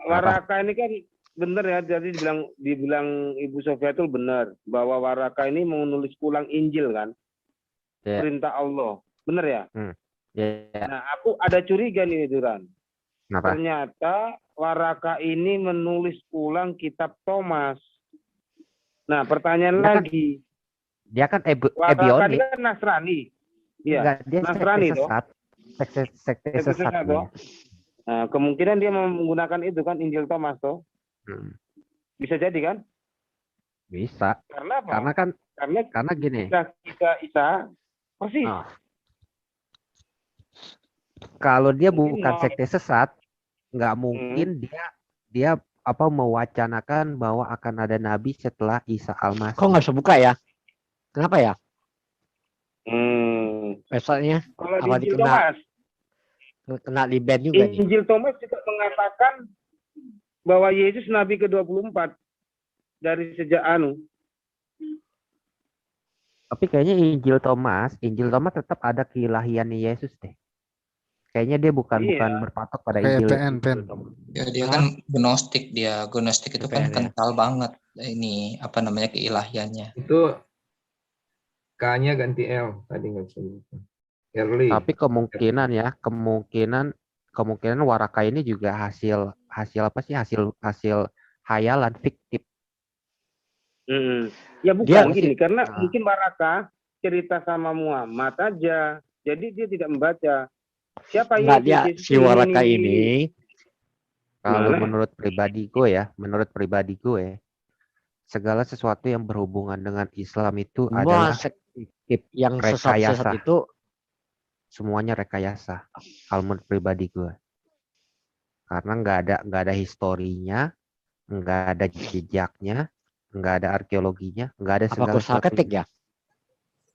Waraka ini kan benar ya, jadi dibilang Ibu Sofia itu benar bahwa Waraka ini menulis ulang Injil kan, perintah Allah, benar ya? Nah, aku ada curiga nih Duran. Kenapa? Ternyata Waraka ini menulis ulang kitab Thomas. Nah, pertanyaan lagi. Dia kan Waraka ini kan Nasrani. Iya, dia Nasrani toh. Sekte sesat dia. Nah, kemungkinan dia menggunakan itu kan Injil Thomas toh. Bisa jadi kan? Bisa. Karena apa? Karena gini. Isa persis. Kalau dia bukan sekte sesat, nggak mungkin dia mewacanakan bahwa akan ada nabi setelah Isa Al-Masih. Kok nggak bisa buka ya? Kenapa ya? Websitenya kalau di Injil Thomas kena di ban juga. Injil Thomas juga mengatakan bahwa Yesus nabi ke-24 dari sejak Tapi kayaknya Injil Thomas tetap ada keilahian Yesus deh. Kayaknya dia bukan berpatok pada Injil. Ya, dia kan gnostik, gnostik itu kan kental banget ini keilahiannya. Itu K-nya ganti L tadi nggak bisa gitu. Tapi kemungkinan Waraka ini juga hasil hayalan fiktif. Ya bukan gini, karena mungkin Waraka cerita sama Muhammad aja, jadi dia tidak membaca. Siapa si Waraka ini? Kalau menurut pribadi gue, segala sesuatu yang berhubungan dengan Islam itu adalah yang sesat itu semuanya rekayasa. Kalau menurut pribadi gue, karena nggak ada historinya, nggak ada jejaknya, nggak ada arkeologinya, nggak ada segala sesuatu. Ya?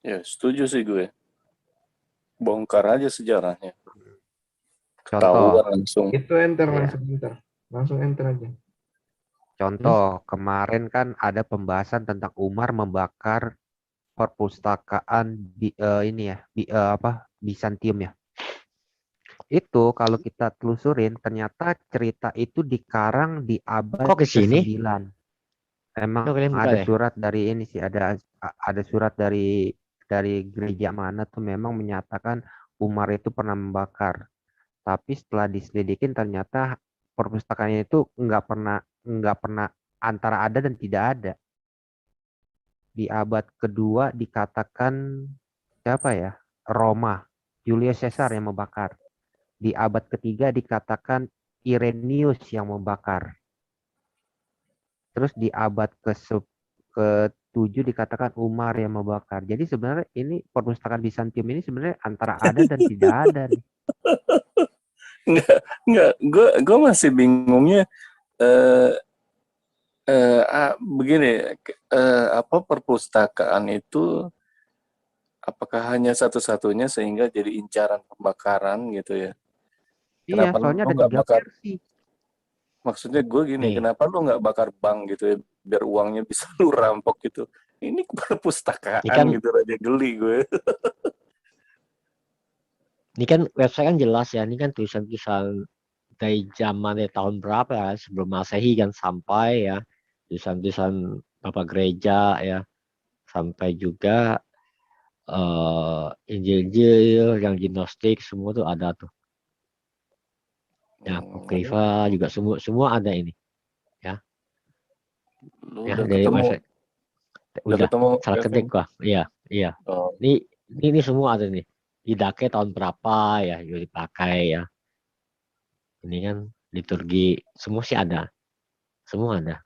Ya, setuju sih gue. Bongkar aja sejarahnya. Contoh langsung. Itu enter langsung enter aja. Contoh kemarin kan ada pembahasan tentang Umar membakar perpustakaan Bizantium ya. Itu kalau kita telusurin ternyata cerita itu dikarang di abad ke-9. Emang ada surat dari ini sih, ada surat dari gereja mana tuh memang menyatakan Umar itu pernah membakar. Tapi setelah diselidikin ternyata perpustakaan itu nggak pernah antara ada dan tidak ada. Di abad kedua dikatakan siapa ya? Roma, Julius Caesar yang membakar. Di abad ketiga dikatakan Irenaeus yang membakar. Terus di abad ke-7 dikatakan Umar yang membakar. Jadi sebenarnya ini perpustakaan Bizantium ini sebenarnya antara ada dan tidak ada nih. Enggak, gue masih bingungnya begini, perpustakaan itu apakah hanya satu-satunya sehingga jadi incaran pembakaran gitu ya? Iya, soalnya ada 3 versi. Maksudnya gue gini, kenapa lu nggak bakar bank gitu ya, biar uangnya bisa lu rampok gitu? Ini perpustakaan gitu aja geli gue. Ini kan website kan jelas ya, ini kan tulisan-tulisan dari tahun berapa ya, sebelum Masehi kan sampai ya, tulisan-tulisan Bapak Gereja ya, sampai juga Injil-Injil yang gnostik semua tuh ada tuh. Ya, Apokrifa juga semua ada ini. Ya. Ya dari website. Udah salah ketik kok. Iya. Oh. Ini semua ada nih. Didake tahun berapa ya, juga dipakai ya. Ini kan liturgi, semua sih ada. Semua ada.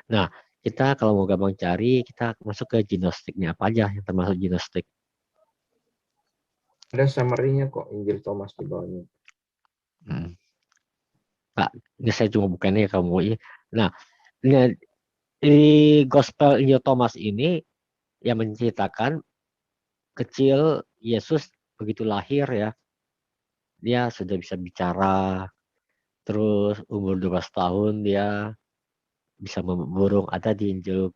Nah, kita kalau mau gampang cari, kita masuk ke gnostiknya apa aja yang termasuk gnostik. Ada summary-nya kok, Injil Thomas di bawahnya. Pak, ini saya cuma bukannya kamu. Nah, di Gospel Injil Thomas ini yang menceritakan kecil Yesus begitu lahir ya, dia sudah bisa bicara, terus umur 12 tahun dia bisa memburung, ada di Injil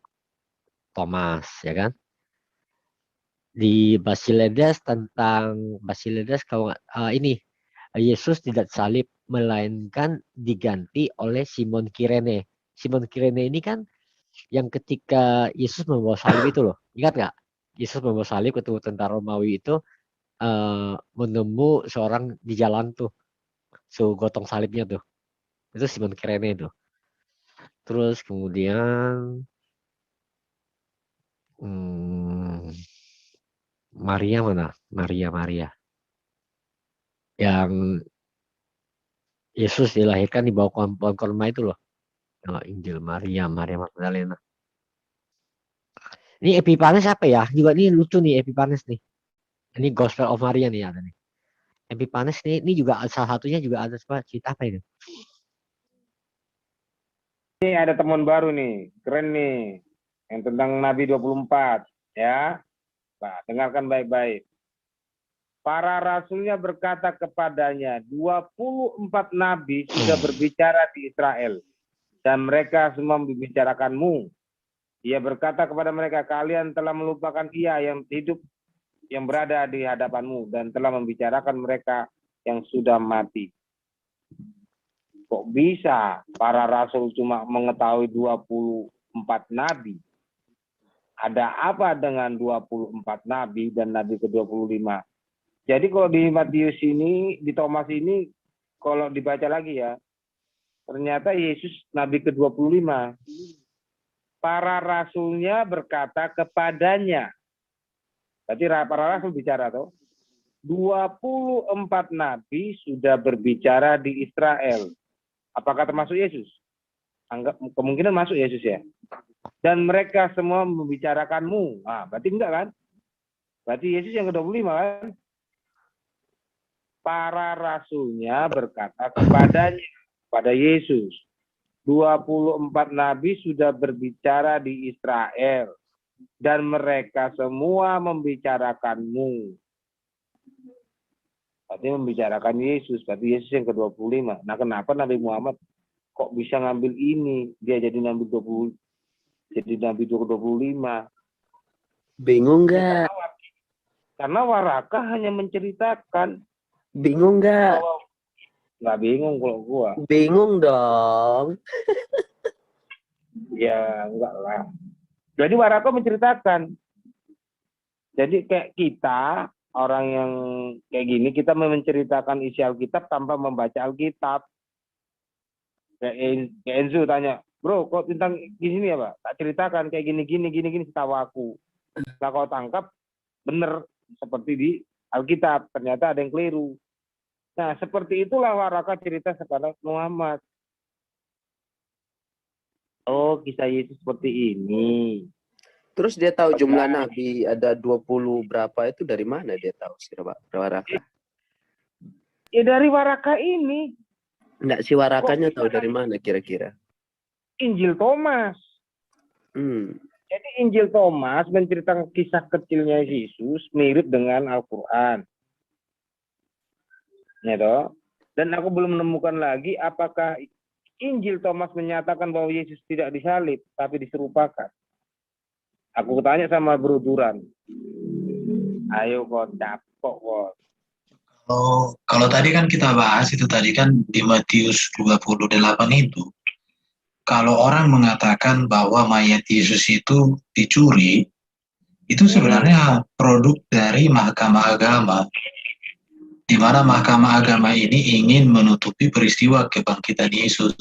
Thomas ya kan. Di Basiledes kalau ini Yesus tidak salib, melainkan diganti oleh Simon Kirene. Simon Kirene ini kan yang ketika Yesus membawa salib itu loh. Ingat nggak? Yesus membawa salib ketemu tentara Romawi itu menemu seorang di jalan tuh. Gotong salibnya tuh. Itu Simon Kirene itu. Terus kemudian Maria mana? Maria. Yang Yesus dilahirkan di bawah pohon kurma itu loh. Injil Maria Magdalena. Ini Epiphanius apa ya? Juga ini lucu nih Epiphanius nih. Ini Gospel of Maria nih ada nih. Epiphanius nih, ini juga salah satunya juga ada cerita apa ini? Ini ada temuan baru nih, keren nih. Yang tentang Nabi 24, ya. Nah, dengarkan baik-baik. Para rasulnya berkata kepadanya, 24 nabi sudah berbicara di Israel, dan mereka semua membicarakanmu. Ia berkata kepada mereka, kalian telah melupakan Ia yang hidup, yang berada di hadapanmu, dan telah membicarakan mereka yang sudah mati. Kok bisa para rasul cuma mengetahui 24 nabi? Ada apa dengan 24 nabi dan nabi ke-25? Jadi kalau di Matius ini, di Thomas ini, kalau dibaca lagi ya, ternyata Yesus nabi ke-25. Para rasulnya berkata kepadanya. Berarti para rasul bicara tuh. 24 nabi sudah berbicara di Israel. Apakah termasuk Yesus? Kemungkinan masuk Yesus ya. Dan mereka semua membicarakanmu. Nah, berarti enggak kan? Berarti Yesus yang ke-25 kan? Para rasulnya berkata kepadanya, pada Yesus, 24 nabi sudah berbicara di Israel, dan mereka semua membicarakanmu. Berarti membicarakan Yesus, berarti Yesus yang ke-25. Nah, kenapa Nabi Muhammad kok bisa ngambil ini? Dia jadi Nabi 20, jadi Nabi 25. Bingung nggak? Karena Waraka hanya menceritakan. Bingung nggak? Nggak bingung kalau gua. Bingung dong. Ya, enggak lah. Jadi Waraka menceritakan. Jadi kayak kita, orang yang kayak gini, kita menceritakan isi Alkitab tanpa membaca Alkitab. Kayak Enzo tanya, bro, kok tentang gini ya, Pak? Tak ceritakan kayak gini, setahu aku. Nah, kau tangkap, bener seperti di Alkitab. Ternyata ada yang keliru. Nah, seperti itulah Waraka cerita kepada Muhammad. Oh, kisah Yesus seperti ini. Terus dia tahu jumlah nabi ada 20 berapa itu dari mana dia tahu sih, Waraka? Ya dari Waraka ini. Enggak, si Warakanya tahu dari mana kira-kira? Injil Thomas. Jadi Injil Thomas menceritakan kisah kecilnya Yesus mirip dengan Al-Quran. Ya toh? Dan aku belum menemukan lagi apakah Injil Thomas menyatakan bahwa Yesus tidak disalib, tapi diserupakan. Aku tanya sama Bro Duran. Ayo kok capok kok. Kalau tadi kan kita bahas itu tadi kan di Matius 28 itu. Kalau orang mengatakan bahwa mayat Yesus itu dicuri, itu sebenarnya produk dari Mahkamah Agama. Di mana Mahkamah Agama ini ingin menutupi peristiwa kebangkitan Yesus.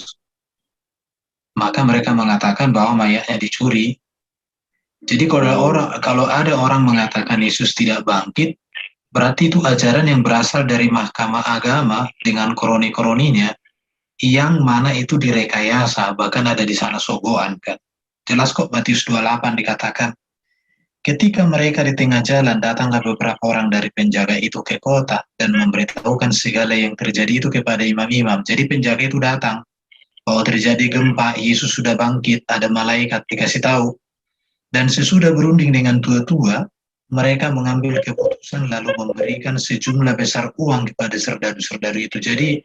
Maka mereka mengatakan bahwa mayatnya dicuri. Jadi kalau ada orang mengatakan Yesus tidak bangkit, berarti itu ajaran yang berasal dari Mahkamah Agama dengan kroni-kroninya, yang mana itu direkayasa, bahkan ada di sana sogoan kan. Jelas kok Matius 28 dikatakan, ketika mereka di tengah jalan, datanglah beberapa orang dari penjaga itu ke kota dan memberitahukan segala yang terjadi itu kepada imam-imam. Jadi penjaga itu datang, bahwa terjadi gempa, Yesus sudah bangkit, ada malaikat dikasih tahu. Dan sesudah berunding dengan tua-tua, mereka mengambil keputusan lalu memberikan sejumlah besar uang kepada serdadu-serdadu itu. Jadi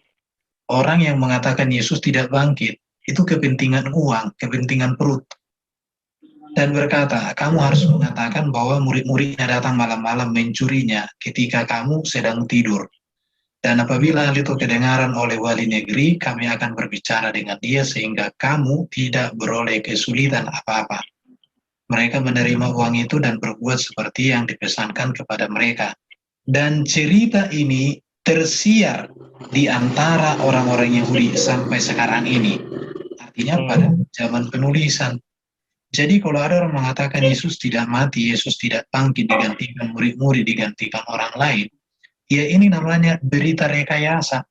orang yang mengatakan Yesus tidak bangkit, itu kepentingan uang, kepentingan perut. Dan berkata, kamu harus mengatakan bahwa murid-muridnya datang malam-malam mencurinya ketika kamu sedang tidur. Dan apabila hal itu kedengaran oleh wali negeri, kami akan berbicara dengan dia sehingga kamu tidak beroleh kesulitan apa-apa. Mereka menerima uang itu dan berbuat seperti yang dipesankan kepada mereka. Dan cerita ini tersiar di antara orang-orang Yahudi sampai sekarang ini. Artinya pada zaman penulisan. Jadi kalau ada orang mengatakan Yesus tidak mati, Yesus tidak bangkit, digantikan murid-murid, digantikan orang lain, ya ini namanya berita rekayasa.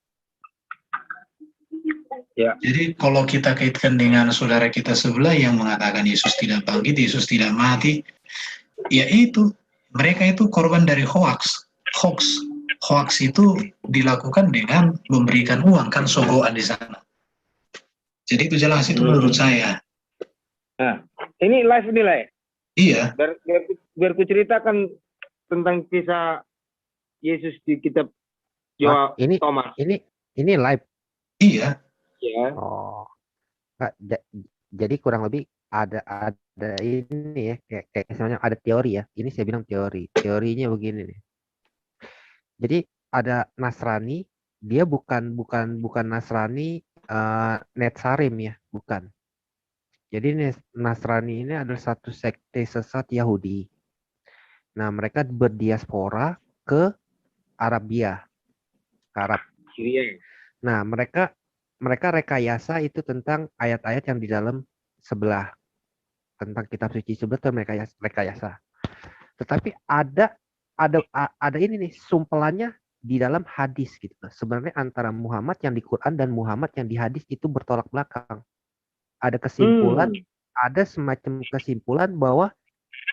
Ya. Jadi kalau kita kaitkan dengan saudara kita sebelah yang mengatakan Yesus tidak bangkit, Yesus tidak mati, ya itu, mereka itu korban dari hoax. Hoax itu dilakukan dengan memberikan uang, kan sogoan di sana. Jadi itu jelas itu menurut saya. Nah, ini live nilai. Iya. Biar ku ceritakan tentang kisah Yesus di kitab Thomas. Ini live. Iya. Ya. Oh. Nggak, jadi kurang lebih ada ini ya, kayak misalnya ada teori ya. Ini saya bilang teori. Teorinya begini nih. Jadi ada Nasrani, dia bukan Nasrani Netsarim ya, bukan. Jadi Nasrani ini adalah satu sekte sesat Yahudi. Nah, mereka berdiaspora ke Arabia, Arab. Syria. Nah, mereka rekayasa itu tentang ayat-ayat yang di dalam sebelah, tentang kitab suci sebelah itu mereka rekayasa. Tetapi ada ini nih sumpelannya di dalam hadis gitu. Sebenarnya antara Muhammad yang di Quran dan Muhammad yang di hadis itu bertolak belakang. Ada kesimpulan, ada semacam kesimpulan bahwa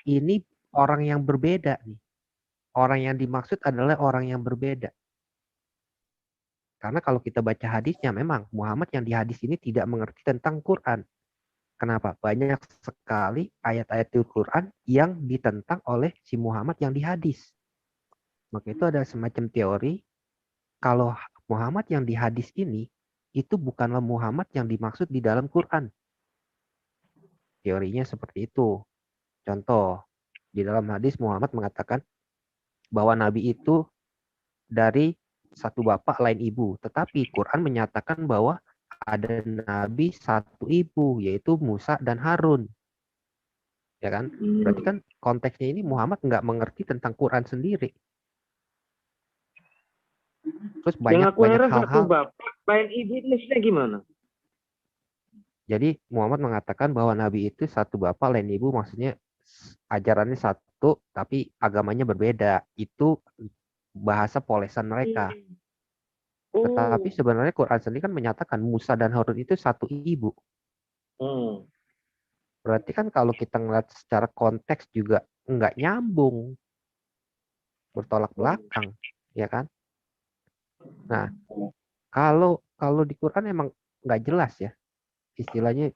ini orang yang berbeda nih. Orang yang dimaksud adalah orang yang berbeda. Karena kalau kita baca hadisnya memang Muhammad yang di hadis ini tidak mengerti tentang Quran. Kenapa? Banyak sekali ayat-ayat Al-Quran yang ditentang oleh si Muhammad yang di hadis. Maka itu ada semacam teori kalau Muhammad yang di hadis ini itu bukanlah Muhammad yang dimaksud di dalam Quran. Teorinya seperti itu. Contoh, di dalam hadis Muhammad mengatakan bahwa Nabi itu dari satu bapak lain ibu. Tetapi Quran menyatakan bahwa ada Nabi satu ibu, yaitu Musa dan Harun. Ya kan? Berarti kan konteksnya ini Muhammad nggak mengerti tentang Quran sendiri. Terus banyak hal-hal. Bapak lain ibu itu maksudnya gimana? Jadi Muhammad mengatakan bahwa Nabi itu satu bapak lain ibu, maksudnya ajarannya satu tapi agamanya berbeda. Itu bahasa polesan mereka. Tetapi sebenarnya Quran sendiri kan menyatakan Musa dan Harun itu satu ibu. Berarti kan kalau kita ngeliat secara konteks juga nggak nyambung, bertolak belakang, ya kan? Nah, kalau di Quran emang nggak jelas ya, istilahnya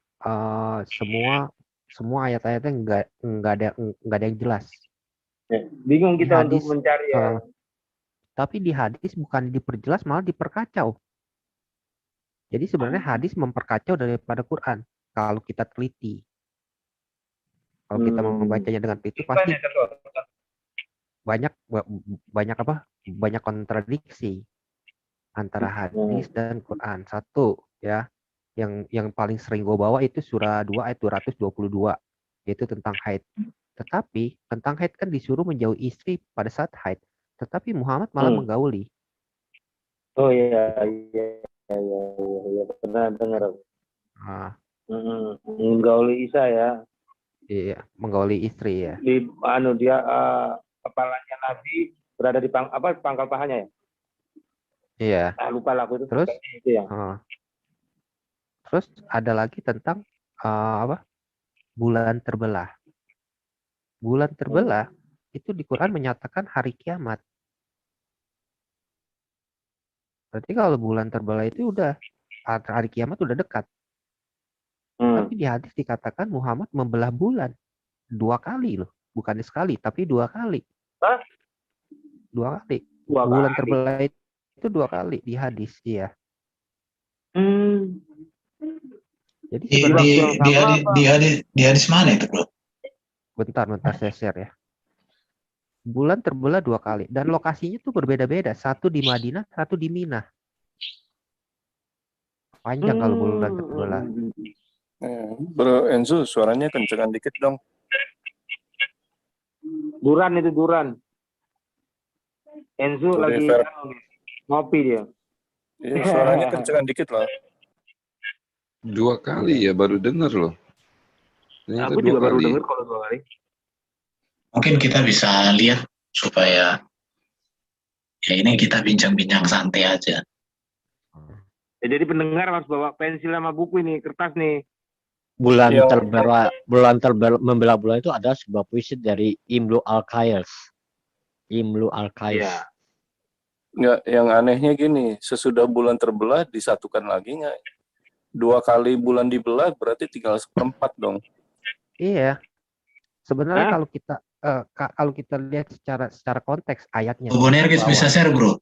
semua ayat-ayatnya nggak ada yang jelas. Bingung kita untuk mencari ya. Tapi di hadis bukan diperjelas, malah diperkacau. Jadi sebenarnya hadis memperkacau daripada Quran kalau kita teliti. Kalau kita membacanya dengan teliti pasti banyak kontradiksi antara hadis dan Quran. Satu ya, yang paling sering gue bawa itu surah 2 ayat 222, yaitu tentang haid. Tetapi tentang haid kan disuruh menjauhi istri pada saat haid. Tetapi Muhammad malah menggauli. Oh iya, pernah dengar. Menggauli Isa ya. Iya, menggauli istri ya. Dia kepalanya Nabi berada di pangkal pahanya ya. Iya. Lupa lah aku itu. Terus itu ya. Terus ada lagi tentang bulan terbelah. Bulan terbelah itu di Quran menyatakan hari kiamat. Berarti kalau bulan terbelah itu udah hari kiamat udah dekat. Tapi di hadis dikatakan Muhammad membelah bulan 2 kali loh, bukan sekali tapi 2 kali. Hah? 2 kali. Bulan terbelah itu 2 kali di hadis, iya. Jadi di hadis mana itu, Bro? Bentar saya share ya. Bulan terbelah 2 kali dan lokasinya tuh berbeda-beda. Satu di Madinah, satu di Mina. Panjang kalau bulan terbelah. Bro Enzo, suaranya kencengan dikit dong. Duran itu Duran. Enzo Sorry, lagi Fer. ngopi dia. Iya, suaranya kencengan dikit loh. 2 kali ya baru dengar loh. Ternyata Aku 2 juga baru kali. dengar kalau 2 kali. Mungkin kita bisa lihat supaya ya ini kita bincang-bincang santai aja. Ya, jadi pendengar harus bawa pensil sama buku ini, kertas nih. Bulan terbelah membelah bulan itu ada sebuah puisi dari Imru Al-Qais. Iya. Nggak, yang anehnya gini, sesudah bulan terbelah disatukan lagi nggak? 2 kali bulan dibelah berarti tinggal 1/4 dong. Iya. Sebenarnya kalau kita lihat secara konteks ayatnya. Bu Nergis bisa share, bro.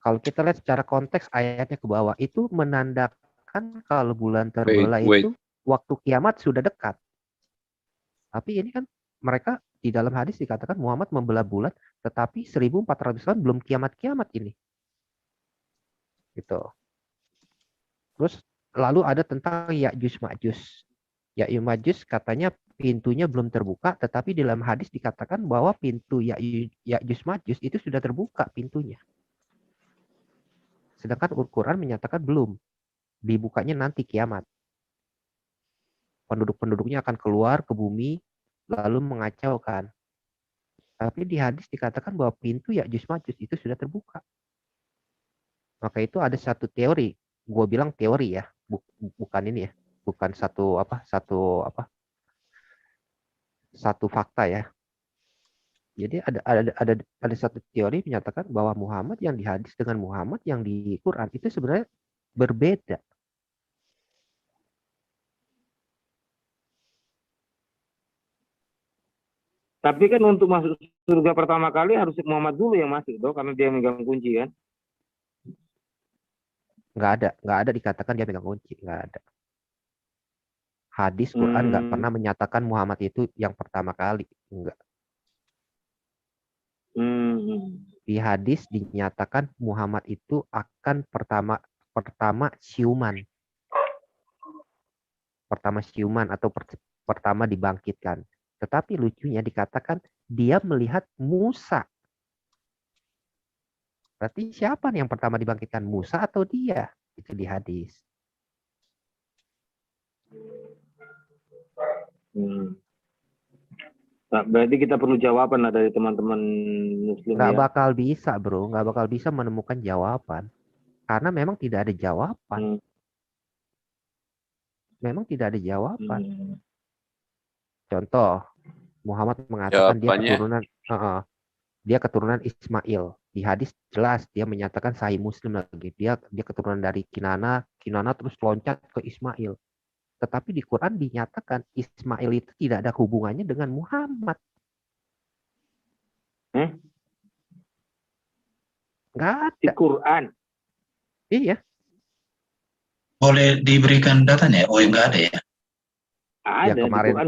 Kalau kita lihat secara konteks ayatnya ke bawah itu menandakan kalau bulan terbelah itu waktu kiamat sudah dekat. Tapi ini kan mereka di dalam hadis dikatakan Muhammad membelah bulan, tetapi 1400 tahun belum kiamat-kiamat ini. Gitu. Terus lalu ada tentang Ya'juj Ma'juj. Ya'juj Ma'juj katanya pintunya belum terbuka, tetapi dalam hadis dikatakan bahwa pintu Ya'juj Ma'juj itu sudah terbuka pintunya. Sedangkan Al-Quran menyatakan belum. Dibukanya nanti kiamat. Penduduk-penduduknya akan keluar ke bumi, lalu mengacaukan. Tapi di hadis dikatakan bahwa pintu Ya'juj Ma'juj itu sudah terbuka. Maka itu ada satu teori. Gue bilang teori ya, bukan ini ya, bukan satu fakta ya. Jadi ada satu teori menyatakan bahwa Muhammad yang di hadis dengan Muhammad yang di Quran itu sebenarnya berbeda. Tapi kan untuk masuk surga pertama kali harus Muhammad dulu yang masuk, toh, karena dia megang kunci kan? Nggak ada dikatakan dia megang kunci, nggak ada. Hadis Quran nggak pernah menyatakan Muhammad itu yang pertama kali, enggak. Di hadis dinyatakan Muhammad itu akan pertama siuman. Pertama siuman atau pertama dibangkitkan. Tetapi lucunya dikatakan dia melihat Musa. Berarti siapa nih yang pertama dibangkitkan? Musa atau dia? Itu di hadis. Nah, berarti kita perlu jawaban dari teman-teman Muslim. Nggak bakal bisa, bro. Nggak bakal bisa menemukan jawaban. Karena memang tidak ada jawaban. Memang tidak ada jawaban. Contoh, Muhammad mengatakan dia keturunan Ismail. Di hadis jelas dia menyatakan Sahih Muslim lagi. Dia keturunan dari Kinana terus loncat ke Ismail. Tetapi di Quran dinyatakan Ismail itu tidak ada hubungannya dengan Muhammad. Nggak ada. Di Quran? Iya. Boleh diberikan datanya? Oh, nggak ada ya? Ada,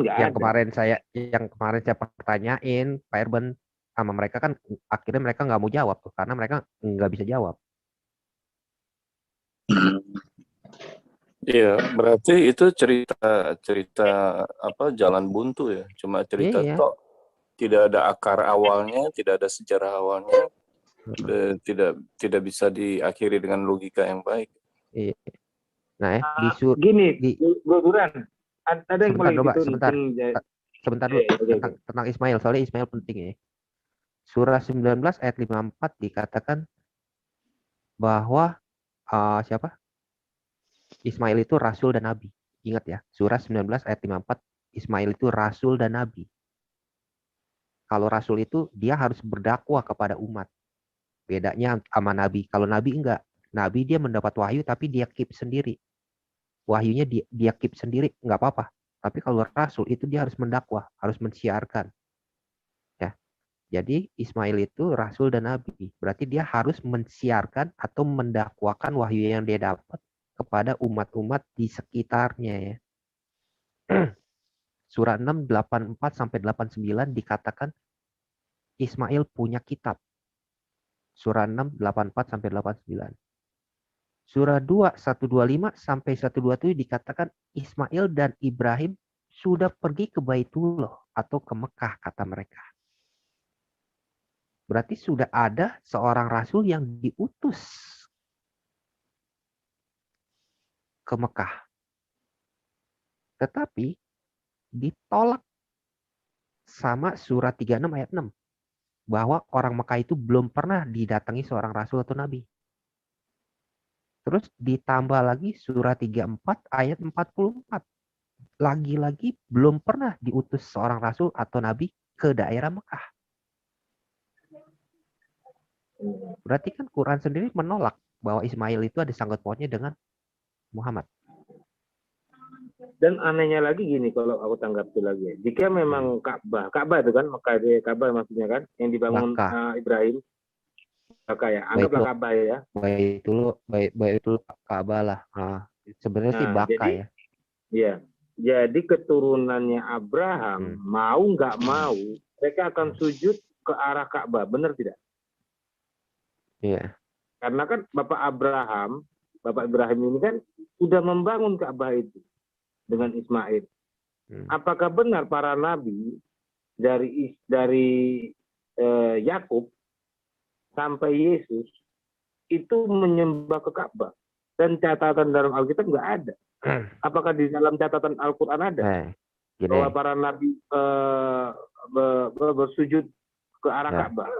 yang kemarin saya pertanyain Pak Erben sama mereka kan akhirnya mereka nggak mau jawab tuh karena mereka nggak bisa jawab. Iya, berarti itu cerita apa jalan buntu ya, cuma cerita tok, tidak ada akar awalnya, tidak ada sejarah awalnya, tidak bisa diakhiri dengan logika yang baik. Iya. Nah, Duran, ada yang paling sebentar dulu tentang Ismail, soalnya Ismail penting ya. Surah 19 ayat 54 dikatakan bahwa Ismail itu rasul dan nabi. Ingat ya, surah 19 ayat 54 Ismail itu rasul dan nabi. Kalau rasul itu dia harus berdakwah kepada umat. Bedanya sama nabi. Kalau nabi enggak. Nabi dia mendapat wahyu tapi dia keep sendiri. Wahyunya dia keep sendiri, enggak apa-apa. Tapi kalau rasul itu dia harus mendakwah, harus mensiarkan. Ya. Jadi Ismail itu rasul dan nabi. Berarti dia harus mensiarkan atau mendakwakan wahyu yang dia dapat kepada umat-umat di sekitarnya ya. Surah 6 84 sampai 89 dikatakan Ismail punya kitab. Surah 6, 84 sampai 89. Surah 2, 125 sampai 127 dikatakan Ismail dan Ibrahim sudah pergi ke Baitullah atau ke Mekah kata mereka. Berarti sudah ada seorang rasul yang diutus ke Mekah. Tetapi ditolak sama surah 36 ayat 6. Bahwa orang Mekah itu belum pernah didatangi seorang rasul atau nabi. Terus ditambah lagi surah 34 ayat 44. Lagi-lagi belum pernah diutus seorang rasul atau nabi ke daerah Mekah. Berarti kan Quran sendiri menolak bahwa Ismail itu ada sangkut pautnya dengan Muhammad. Dan anehnya lagi gini kalau aku tanggapi lagi. Jika memang Ka'bah itu kan Ka'bah maksudnya kan yang dibangun Ibrahim. Maka ya, anggaplah Ka'bah ya. Baik itu Ka'bah lah. Sebenarnya sih Baka ya. Iya. Jadi keturunannya Abraham mau nggak mau mereka akan sujud ke arah Ka'bah, benar tidak? Iya. Karena kan Bapak Ibrahim ini kan sudah membangun Ka'bah itu dengan Ismail. Apakah benar para nabi dari Yakub sampai Yesus itu menyembah ke Ka'bah? Dan catatan dalam Alkitab nggak ada. Apakah di dalam catatan Al-Quran ada bahwa para nabi bersujud ke arah Ka'bah?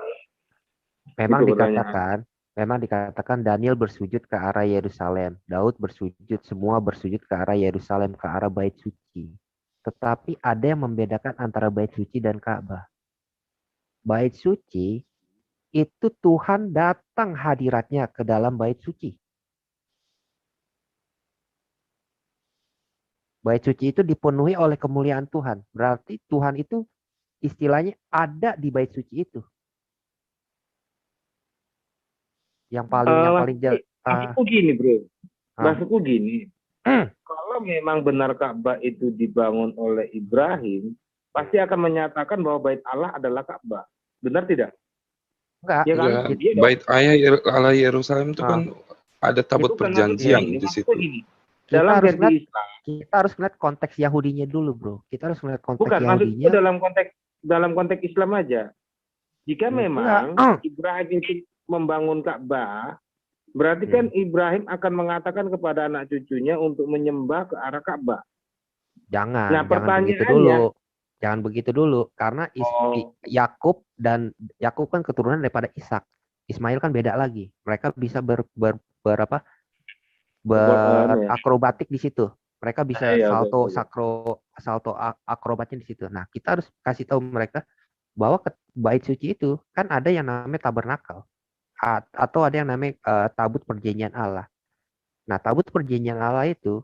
Memang dikatakan Daniel bersujud ke arah Yerusalem, Daud bersujud, semua bersujud ke arah Yerusalem, ke arah Bait Suci. Tetapi ada yang membedakan antara Bait Suci dan Ka'bah. Bait Suci itu Tuhan datang hadiratnya ke dalam Bait Suci. Bait Suci itu dipenuhi oleh kemuliaan Tuhan. Berarti Tuhan itu istilahnya ada di Bait Suci itu. Yang paling jelas. Maksudku gini, bro. Maksudku gini. Kalau memang benar Ka'bah itu dibangun oleh Ibrahim, pasti akan menyatakan bahwa Bait Allah adalah Ka'bah. Benar tidak? Enggak. Ya kan? Bait Allah Yerusalem itu kan ada tabut perjanjian di situ. Dalam kita harus melihat konteks Yahudinya dulu, bro. Kita harus melihat konteks Yahudinya. Yahudinya. Dalam konteks Islam aja. Jika memang Ibrahim itu membangun Ka'bah, berarti kan Ibrahim akan mengatakan kepada anak cucunya untuk menyembah ke arah Ka'bah. Jangan begitu dulu, karena Yakub kan keturunan daripada Ishak. Ismail kan beda lagi. Mereka bisa berakrobatik di situ. Mereka bisa salto akrobatnya di situ. Nah, kita harus kasih tahu mereka bahwa Bait Suci itu kan ada yang namanya tabernakel atau ada yang namanya tabut perjanjian Allah. Nah, tabut perjanjian Allah itu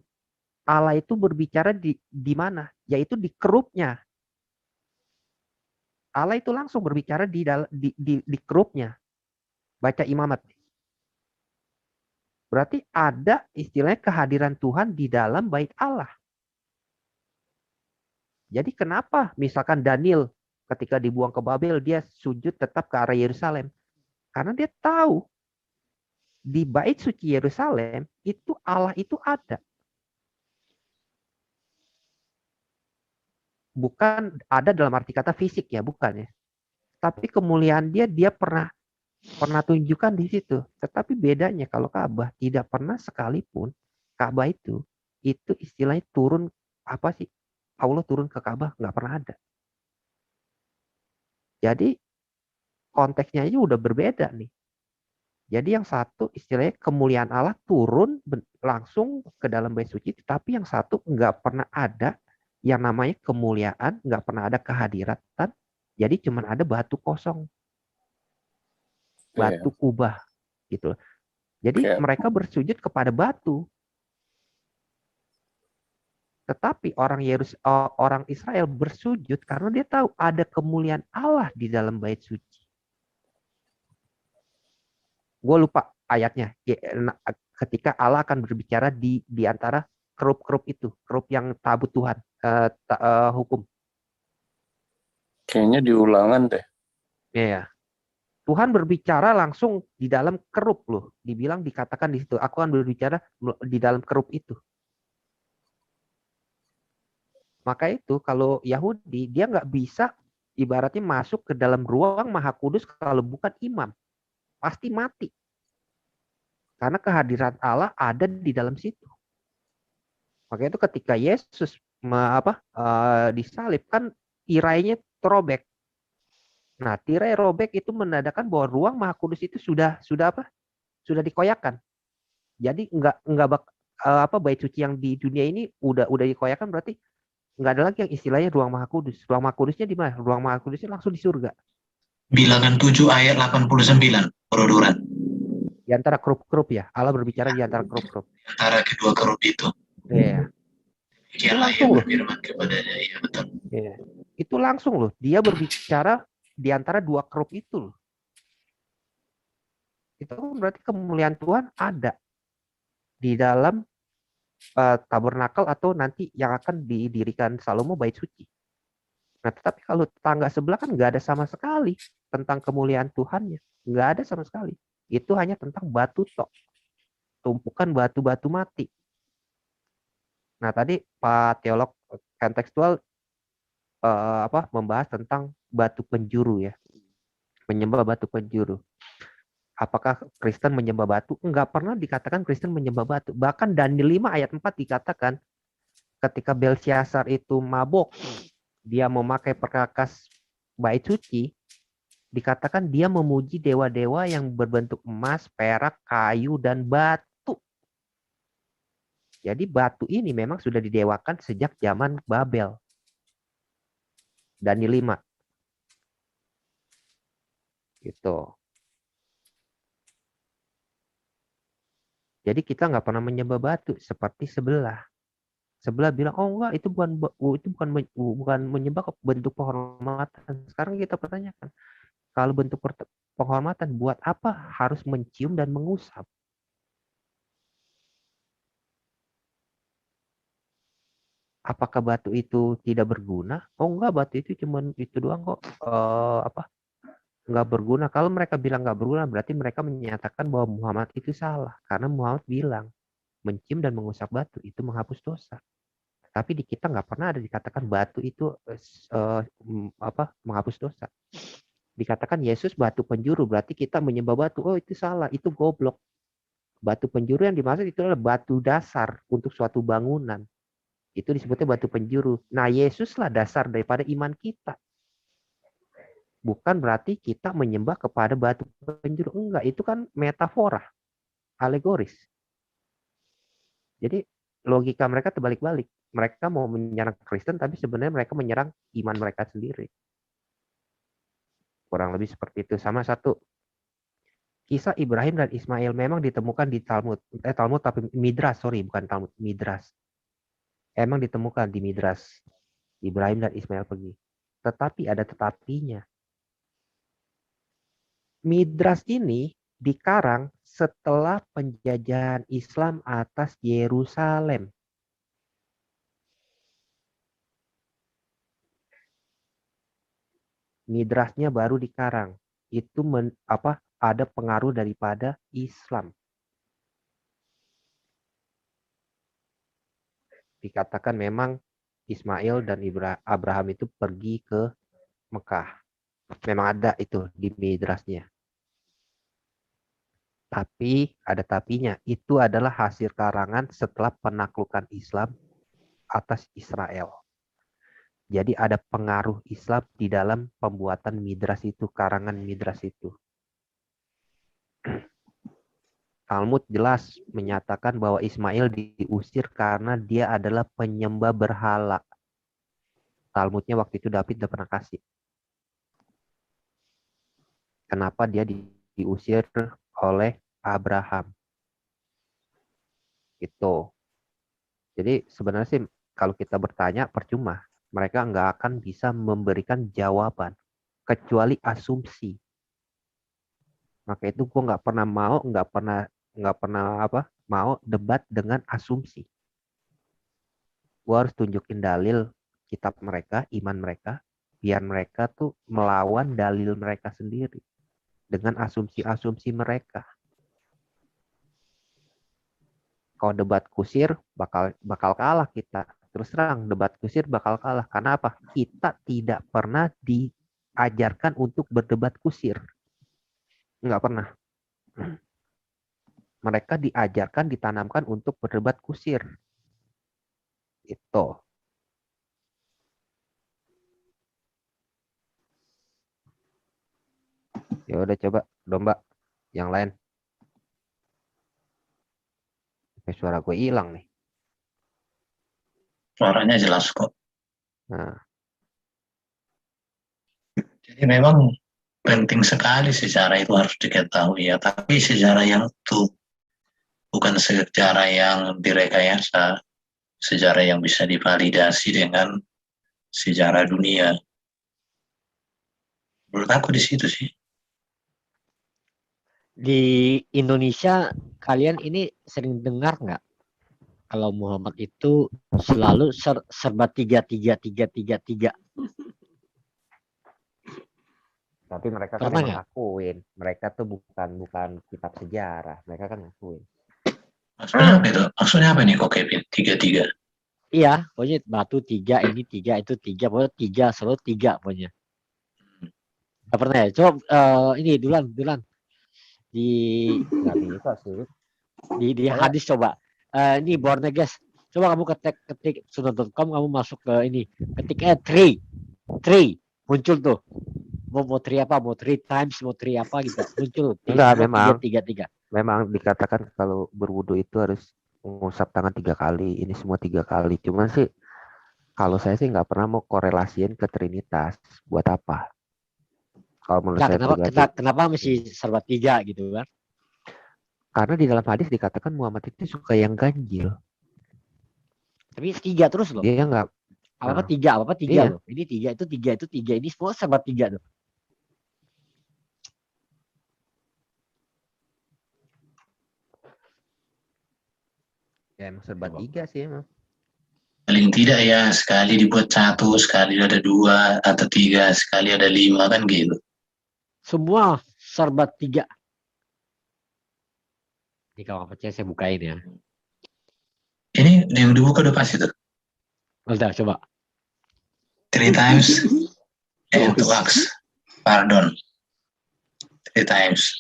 berbicara di mana? Yaitu di kerupnya. Allah itu langsung berbicara di kerupnya. Baca imamat. Berarti ada istilahnya kehadiran Tuhan di dalam bait Allah. Jadi kenapa misalkan Daniel ketika dibuang ke Babel dia sujud tetap ke arah Yerusalem? Karena dia tahu di bait suci Yerusalem itu Allah itu ada. Bukan ada dalam arti kata fisik ya, bukan ya. Tapi kemuliaan dia pernah tunjukkan di situ. Tetapi bedanya kalau Ka'bah tidak pernah sekalipun Ka'bah itu istilahnya turun Allah turun ke Ka'bah nggak pernah ada. Jadi konteksnya aja udah berbeda nih. Jadi yang satu istilahnya kemuliaan Allah turun langsung ke dalam bait suci, tetapi yang satu nggak pernah ada yang namanya kemuliaan, nggak pernah ada kehadiran. Jadi cuma ada batu kosong. Batu kubah gitu. Jadi mereka bersujud kepada batu. Tetapi orang Israel bersujud karena dia tahu ada kemuliaan Allah di dalam bait suci. Gue lupa ayatnya. Ketika Allah akan berbicara di antara kerup itu, kerup yang tabut Tuhan, hukum. Kayaknya di Ulangan deh. Ya. Tuhan berbicara langsung di dalam kerup loh. Dibilang dikatakan di situ, aku akan berbicara di dalam kerup itu. Maka itu kalau Yahudi, dia nggak bisa ibaratnya masuk ke dalam ruang Maha Kudus kalau bukan imam. Pasti mati. Karena kehadiran Allah ada di dalam situ. Maka itu ketika Yesus disalib kan tirainya terobek. Nah, tirai robek itu menandakan bahwa ruang Maha Kudus itu sudah apa? Sudah dikoyakan. Jadi bait suci yang di dunia ini udah dikoyakan, berarti nggak ada lagi yang istilahnya ruang Maha Kudus. Ruang Maha Kudusnya di mana? Ruang Maha Kudusnya langsung di surga. Bilangan 7 ayat 89, Broduran. Di antara kerup-kerup ya. Allah berbicara di antara kerup-kerup. Antara kedua kerup itu. Iya. Itu langsung loh. Kepadanya, ya betul. Iya. Itu langsung loh. Dia berbicara di antara dua kerup itu loh. Itu berarti kemuliaan Tuhan ada di dalam tabernakel atau nanti yang akan didirikan Salomo bait suci. Nah, tetapi kalau tetangga sebelah kan nggak ada sama sekali tentang kemuliaan Tuhannya. Nggak ada sama sekali. Itu hanya tentang batu tok. Tumpukan batu-batu mati. Nah, tadi Pak Teolog kontekstual membahas tentang batu penjuru ya. Menyembah batu penjuru. Apakah Kristen menyembah batu? Enggak pernah dikatakan Kristen menyembah batu. Bahkan Daniel 5 ayat 4 dikatakan ketika Belsyazar itu mabok, dia memakai perkakas bait suci, dikatakan dia memuji dewa-dewa yang berbentuk emas, perak, kayu, dan batu. Jadi batu ini memang sudah didewakan sejak zaman Babel. Daniel 5. Gitu. Jadi kita nggak pernah menyembah batu seperti sebelah. Sebelah bilang, oh enggak, itu bukan menyembah bentuk penghormatan. Sekarang kita pertanyakan, kalau bentuk penghormatan, buat apa harus mencium dan mengusap? Apakah batu itu tidak berguna? Oh enggak, batu itu cuma itu doang kok. Nggak berguna. Kalau mereka bilang nggak berguna, berarti mereka menyatakan bahwa Muhammad itu salah. Karena Muhammad bilang, mencium dan mengusap batu itu menghapus dosa. Tapi di kita nggak pernah ada dikatakan batu itu menghapus dosa. Dikatakan Yesus batu penjuru, berarti kita menyembah batu. Oh itu salah, itu goblok. Batu penjuru yang dimaksud itu adalah batu dasar untuk suatu bangunan. Itu disebutnya batu penjuru. Nah, Yesuslah dasar daripada iman kita. Bukan berarti kita menyembah kepada batu penjuru. Enggak, itu kan metafora. Alegoris. Jadi logika mereka terbalik-balik. Mereka mau menyerang Kristen, tapi sebenarnya mereka menyerang iman mereka sendiri. Kurang lebih seperti itu. Sama satu. Kisah Ibrahim dan Ismail memang ditemukan di Talmud. Talmud tapi Midras, bukan Talmud. Midras. Emang ditemukan di Midras. Ibrahim dan Ismail pergi. Tetapi ada tetapinya. Midras ini dikarang setelah penjajahan Islam atas Yerusalem. Midrasnya baru dikarang. Itu ada pengaruh daripada Islam. Dikatakan memang Ismail dan Abraham itu pergi ke Mekah. Memang ada itu di Midrasnya. Tapi ada tapinya, itu adalah hasil karangan setelah penaklukan Islam atas Israel. Jadi ada pengaruh Islam di dalam pembuatan Midras itu, karangan Midras itu. Talmud jelas menyatakan bahwa Ismail diusir karena dia adalah penyembah berhala. Talmudnya waktu itu David udah pernah kasih. Kenapa dia diusir oleh Abraham. Itu. Jadi sebenarnya sih kalau kita bertanya percuma. Mereka nggak akan bisa memberikan jawaban. Kecuali asumsi. Maka itu gue nggak pernah mau debat dengan asumsi. Gue harus tunjukin dalil kitab mereka, iman mereka. impian mereka tuh melawan dalil mereka sendiri dengan asumsi-asumsi mereka. Kalau debat kusir bakal kalah kita. Terus terang debat kusir bakal kalah. Karena apa? Kita tidak pernah diajarkan untuk berdebat kusir. Enggak pernah. Mereka diajarkan, ditanamkan untuk berdebat kusir. Itu. Ya udah coba domba yang lain. Suara gue hilang nih. Suaranya jelas kok. Nah. Jadi memang penting sekali sejarah itu harus diketahui ya. Tapi sejarah yang utuh, bukan sejarah yang direkayasa, sejarah yang bisa divalidasi dengan sejarah dunia. Menurut aku di situ sih. Di Indonesia kalian ini sering dengar nggak kalau Muhammad itu selalu serba 3. Tapi mereka kan ngakuin, mereka tuh bukan kitab sejarah, mereka kan ngakuin. Maksudnya apa itu? Maksudnya apa nih kok Kevin? 3. Iya, pokoknya batu 3, ini 3, itu 3, pokoknya 3, selalu 3 pokoknya. Gak pernah ya? Coba ini Dulan. Nggak bisa sih. Di hadis coba. Ini Borneges. Coba kamu ketik sunnah.com, kamu masuk ke ini. Ketik 3. Muncul tuh. Mau 3 apa? Mau 3 times, mau 3 apa gitu. Muncul. Enggak, memang. 3. Memang dikatakan kalau berwudu itu harus mengusap tangan 3 kali. Ini semua 3 kali. Cuman sih, kalau saya sih nggak pernah mau korelasiin ke Trinitas. Buat apa? Kalau menurut saya kenapa mesti serba 3 gitu kan? Karena di dalam hadis dikatakan Muhammad itu suka yang ganjil. Tapi 3 terus loh. Dia nggak. Apa 3 iya. loh. Ini 3, itu 3, itu 3. Ini semua serba 3 tuh. Ya emang serba 3 sih emang. Paling tidak ya sekali dibuat 1, sekali ada 2 atau 3, sekali ada 5 kan gitu. Semua serba 3. Ini kalau nggak percaya saya bukain ya. Ini yang dibuka udah pasti tuh. Udah coba. 3 times and to ask pardon. 3 times.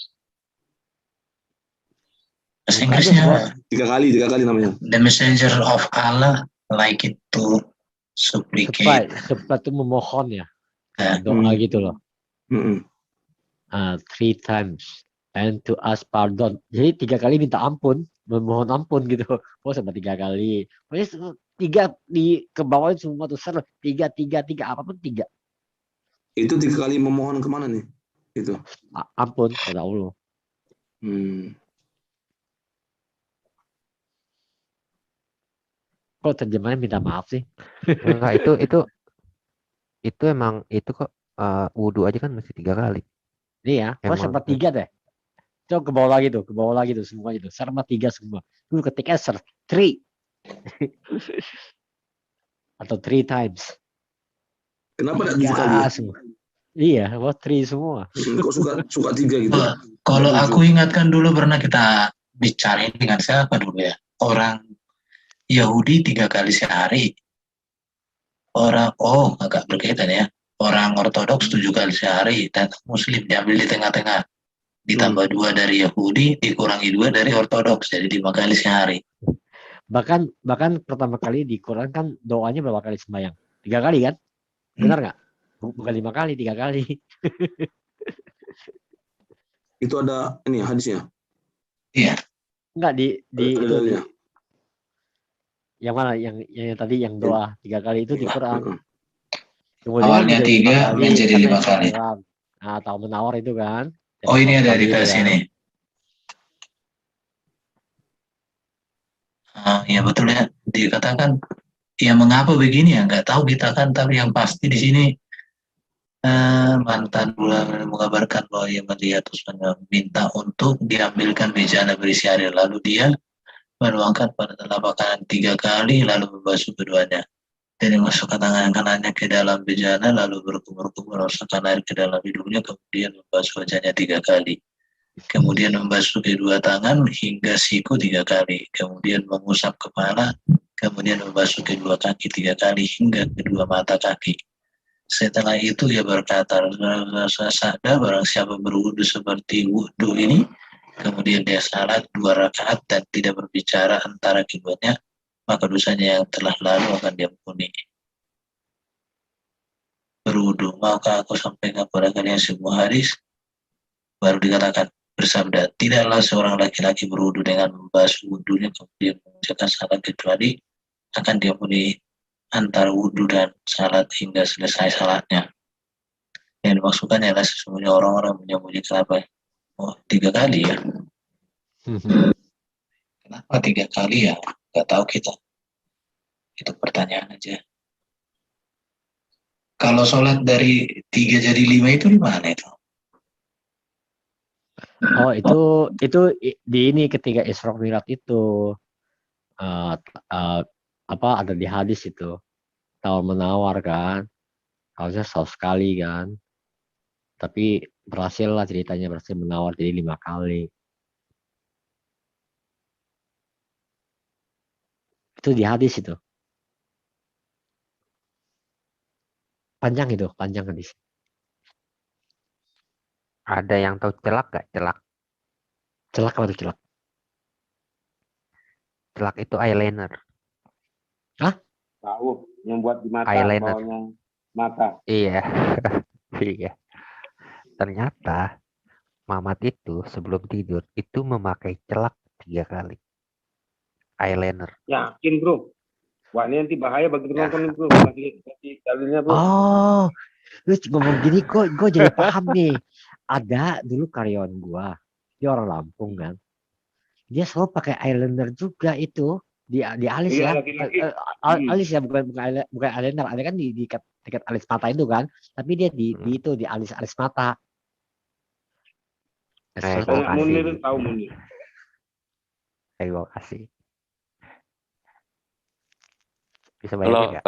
Bahasa Inggrisnya 3 kali namanya. The messenger of Allah like it to supplicate. Supaya itu memohon ya. Doa gitu loh. 3 times and to ask pardon. Jadi 3 kali minta ampun, memohon ampun gitu. Oh sampai 3 kali. Pokoknya 3 di ke bawah semua tuh 3 apapun 3. Itu 3 kali memohon kemana nih? Itu. Ampun kepada Allah. Kok terjemahannya minta maaf sih? Enggak, itu emang itu kok wudu aja kan mesti 3 kali. Iya, kok serba 3 deh. Coba ke bawah lagi tuh semua itu. Serba 3 semua. Dulu ketiknya 3. Atau 3 times. Kenapa tidak suka dia? Semua. Iya, 3 semua. Kok suka 3 gitu? Kalau aku ingatkan dulu pernah kita bicara dengan siapa dulu ya? Orang Yahudi 3 kali sehari. Agak berkaitan ya. Orang Ortodoks 7 kali sehari, dan Muslim diambil di tengah-tengah. Ditambah 2 dari Yahudi, dikurangi 2 dari Ortodoks, jadi 5 kali sehari. Bahkan pertama kali di Quran kan doanya berapa kali sembahyang? 3 kali kan? Benar nggak? Bukan 5 kali, 3 kali. Itu ada ini hadisnya? Iya. Enggak itu. Yang mana? Yang tadi yang doa 3 kali itu di Quran. Awalnya 3 menjadi 5 kali. Nah, tahu menawar itu kan. Oh, ini ada di sini. Ya betul ya. Dikatakan, ya mengapa begini ya? Nggak tahu kita kan, tapi yang pasti di sini mantan bulan mengabarkan bahwa ia melihat terus meminta untuk diambilkan bejana berisi air, lalu dia menuangkan pada telapak kanan 3 kali, lalu membasuh keduanya. dan dimasukkan tangan kanannya ke dalam bejana, lalu berkumur-kumur memasukkan air ke dalam hidungnya, kemudian membasuh wajahnya 3 kali. Kemudian membasuh kedua tangan hingga siku 3 kali. Kemudian mengusap kepala, kemudian membasuh kedua kaki 3 kali hingga kedua mata kaki. Setelah itu ia berkata, sadar barang siapa berwudu seperti wudu ini, kemudian dia salat 2 rakaat dan tidak berbicara antara keduanya, maka dosanya yang telah lalu akan diampuni. Berwudu, maka aku sampaikan kepada kalian sebuah hadis, baru dikatakan bersabda, tidaklah seorang laki-laki berwudu dengan membasuh wudunya kemudian mengerjakan salat kecuali akan diampuni antara wudu dan salat hingga selesai salatnya. Yang dimaksudkan adalah sesungguhnya orang-orang menyembunyikan apa? Oh, 3 kali ya. Kenapa 3 kali ya? Gak tahu kita. Itu pertanyaan aja. Kalau sholat dari 3 jadi 5 itu di mana itu? Oh, itu di ini ketika Isra Mi'raj itu apa ada di hadis itu. Tawar menawar kan. Harusnya 100 kali kan. Tapi berhasil lah ceritanya, berhasil menawar jadi 5 kali. Itu di hadis itu. Panjang hadis. Ada yang tahu celak gak? Celak. Celak apa tuh celak? Celak itu eyeliner. Hah? Tahu, yang buat di mata, Eyeliner. bawahnya mata. Iya. Iya. Ternyata Mamat itu sebelum tidur itu memakai celak 3 kali. Eyeliner. Yakin bro? Wah ini nanti bahaya bagi penonton bro. Masih dalilnya bro. Oh, lu ngomong gini gue jadi paham nih. Ada dulu karyawan gua, dia orang Lampung kan. Dia selalu pakai eyeliner juga itu di alis Iya, ya. laki-laki. Alis ya bukan eyeliner. Ada kan di dekat alis mata itu kan. Tapi dia di itu di alis mata. Munir tahu Munir. Terima kasih. Bisa bayangin nggak?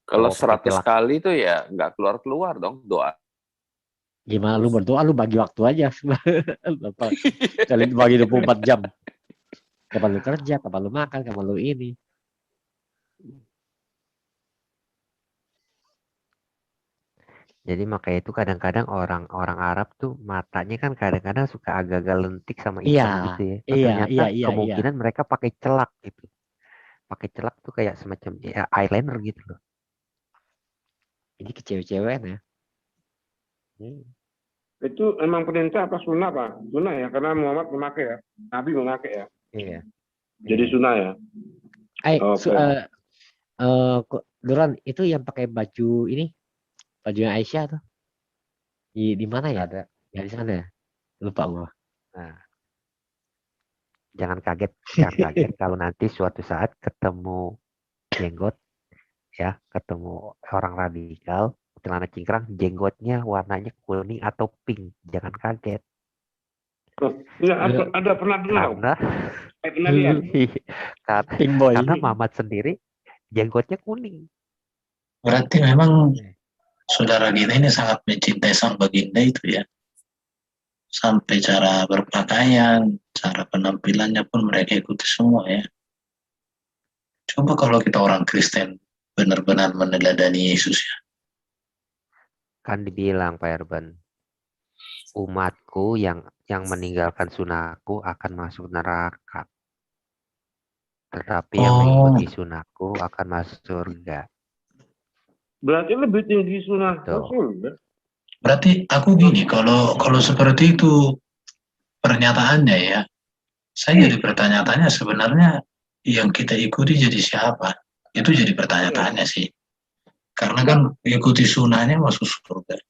Kalau 100 kali itu ya nggak keluar dong doa. Gimana lu berdoa, lu bagi waktu aja. Kali bagi 24 jam. Kapan lu kerja, kapan lu makan, kapan lu ini. Jadi makanya itu kadang-kadang orang Arab tuh matanya kan kadang-kadang suka agak-agak lentik sama hitam gitu ya. Ternyata kemungkinan mereka pakai celak gitu. Pakai celak tuh kayak semacam ya, eyeliner gitu loh. Ini ke cewek-cewek ya. Itu emang perintah apa sunnah Pak? Sunnah ya, karena Muhammad memakai ya. Nabi memakai ya. Iya. Jadi sunnah ya. Duran itu yang pakai baju ini, bajunya Aisyah tuh. Di mana ya? Ada. Ya di sana ya. Lupa gua. Nah. Jangan kaget kalau nanti suatu saat ketemu jenggot ya, ketemu orang radikal celana cingkrang jenggotnya warnanya kuning atau pink, jangan kaget. Ada pernah dengar? Pernah lihat? Karena Mamat sendiri jenggotnya kuning. Berarti memang saudara kita ini sangat mencintai sang baginda itu ya. Sampai cara berpakaian, cara penampilannya pun mereka ikuti semua ya. Coba kalau kita orang Kristen benar-benar meneladani Yesus ya. Kan dibilang Pak Erban, umatku yang meninggalkan sunahku akan masuk neraka. Tetapi yang mengikuti sunahku akan masuk surga. Berarti lebih tinggi sunah Rasul ya? Berarti aku gini, kalau seperti itu pernyataannya ya, saya jadi pertanyaannya sebenarnya yang kita ikuti jadi siapa? Itu jadi pertanyaannya sih. Karena kan ikuti sunahnya masuk surga.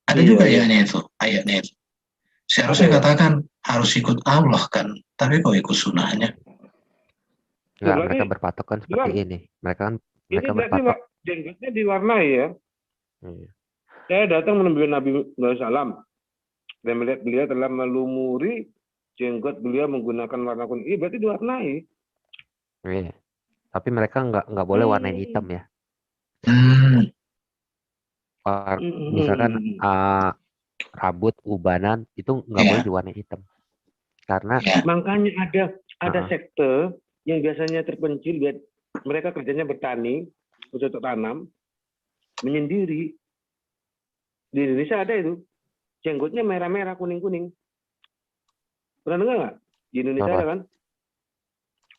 Ada juga ayatnya itu. Seharusnya katakan harus ikut Allah kan, tapi kok ikut sunahnya? Enggak, mereka berpatokan seperti ini. Mereka berpatok. Jenggotnya diwarnai ya. Saya datang menemui Nabi SAW dan melihat beliau telah melumuri jenggot beliau menggunakan warna kuning. Berarti diwarnai. Iya. Tapi mereka nggak boleh warnain hitam ya. Hmm, Misalkan rambut ubanan itu nggak boleh ya, diwarnai hitam karena ya. Makanya ada sekte yang biasanya terpencil, mereka kerjanya bertani, bercocok tanam, menyendiri. Di Indonesia ada itu, jenggotnya merah-merah, kuning-kuning. Pernah dengar nggak? Di Indonesia Apa? ada kan?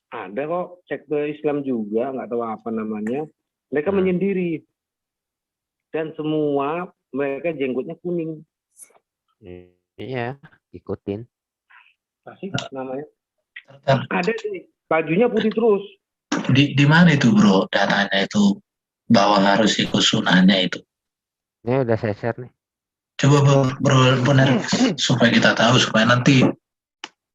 Ada kok, sekte Islam juga, nggak tahu apa namanya. Mereka menyendiri. Dan semua mereka jenggotnya kuning. Iya, ikutin. Pasti namanya. Ada sih, bajunya putih terus. Di mana itu bro datanya itu bahwa harus ikut sunahnya itu? Ini udah saya share nih. Coba bro benar supaya kita tahu supaya nanti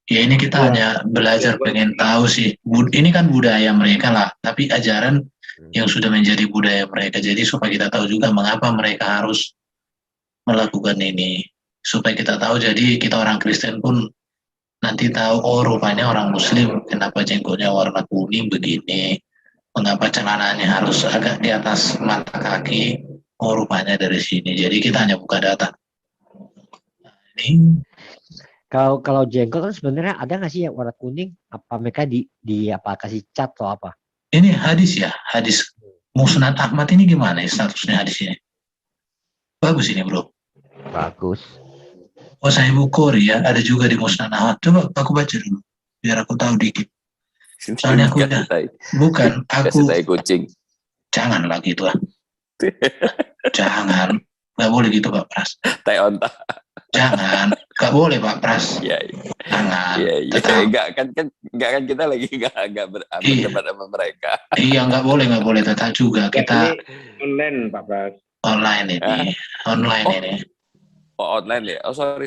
ya ini kita hanya belajar pengen tahu sih. Ini kan budaya mereka lah, tapi ajaran yang sudah menjadi budaya mereka. Jadi supaya kita tahu juga mengapa mereka harus melakukan ini. Supaya kita tahu jadi kita orang Kristen pun nanti tahu oh rupanya orang Muslim kenapa jenggotnya warna kuning begini. Mengapa celananya harus agak di atas mata kaki? Oh rupanya dari sini. Jadi kita hanya buka data. Ini Kalau jengkol kan sebenarnya ada nggak sih yang warna kuning? Apa mereka di apa kasih cat atau apa? ini hadis ya, hadis Musnad Ahmad ini gimana ya statusnya hadis ini? Bagus ini bro. Bagus. Oh saya Bukhari ya, ada juga di Musnad Ahmad. Coba aku baca dulu, biar aku tahu dikit. Soalnya aku udah, bukan aku. Kucing. Jangan lagi itu lah. Jangan, nggak boleh gitu Pak Pras. Tai onta. Jangan, nggak boleh Pak Pras. Iya. Jangan. Iya. Enggak kan kita lagi enggak berdebat sama mereka. Iya nggak boleh tetap juga kita. Ini online Pak Pras. Online ini, online ini. Oh online ya? Oh sorry.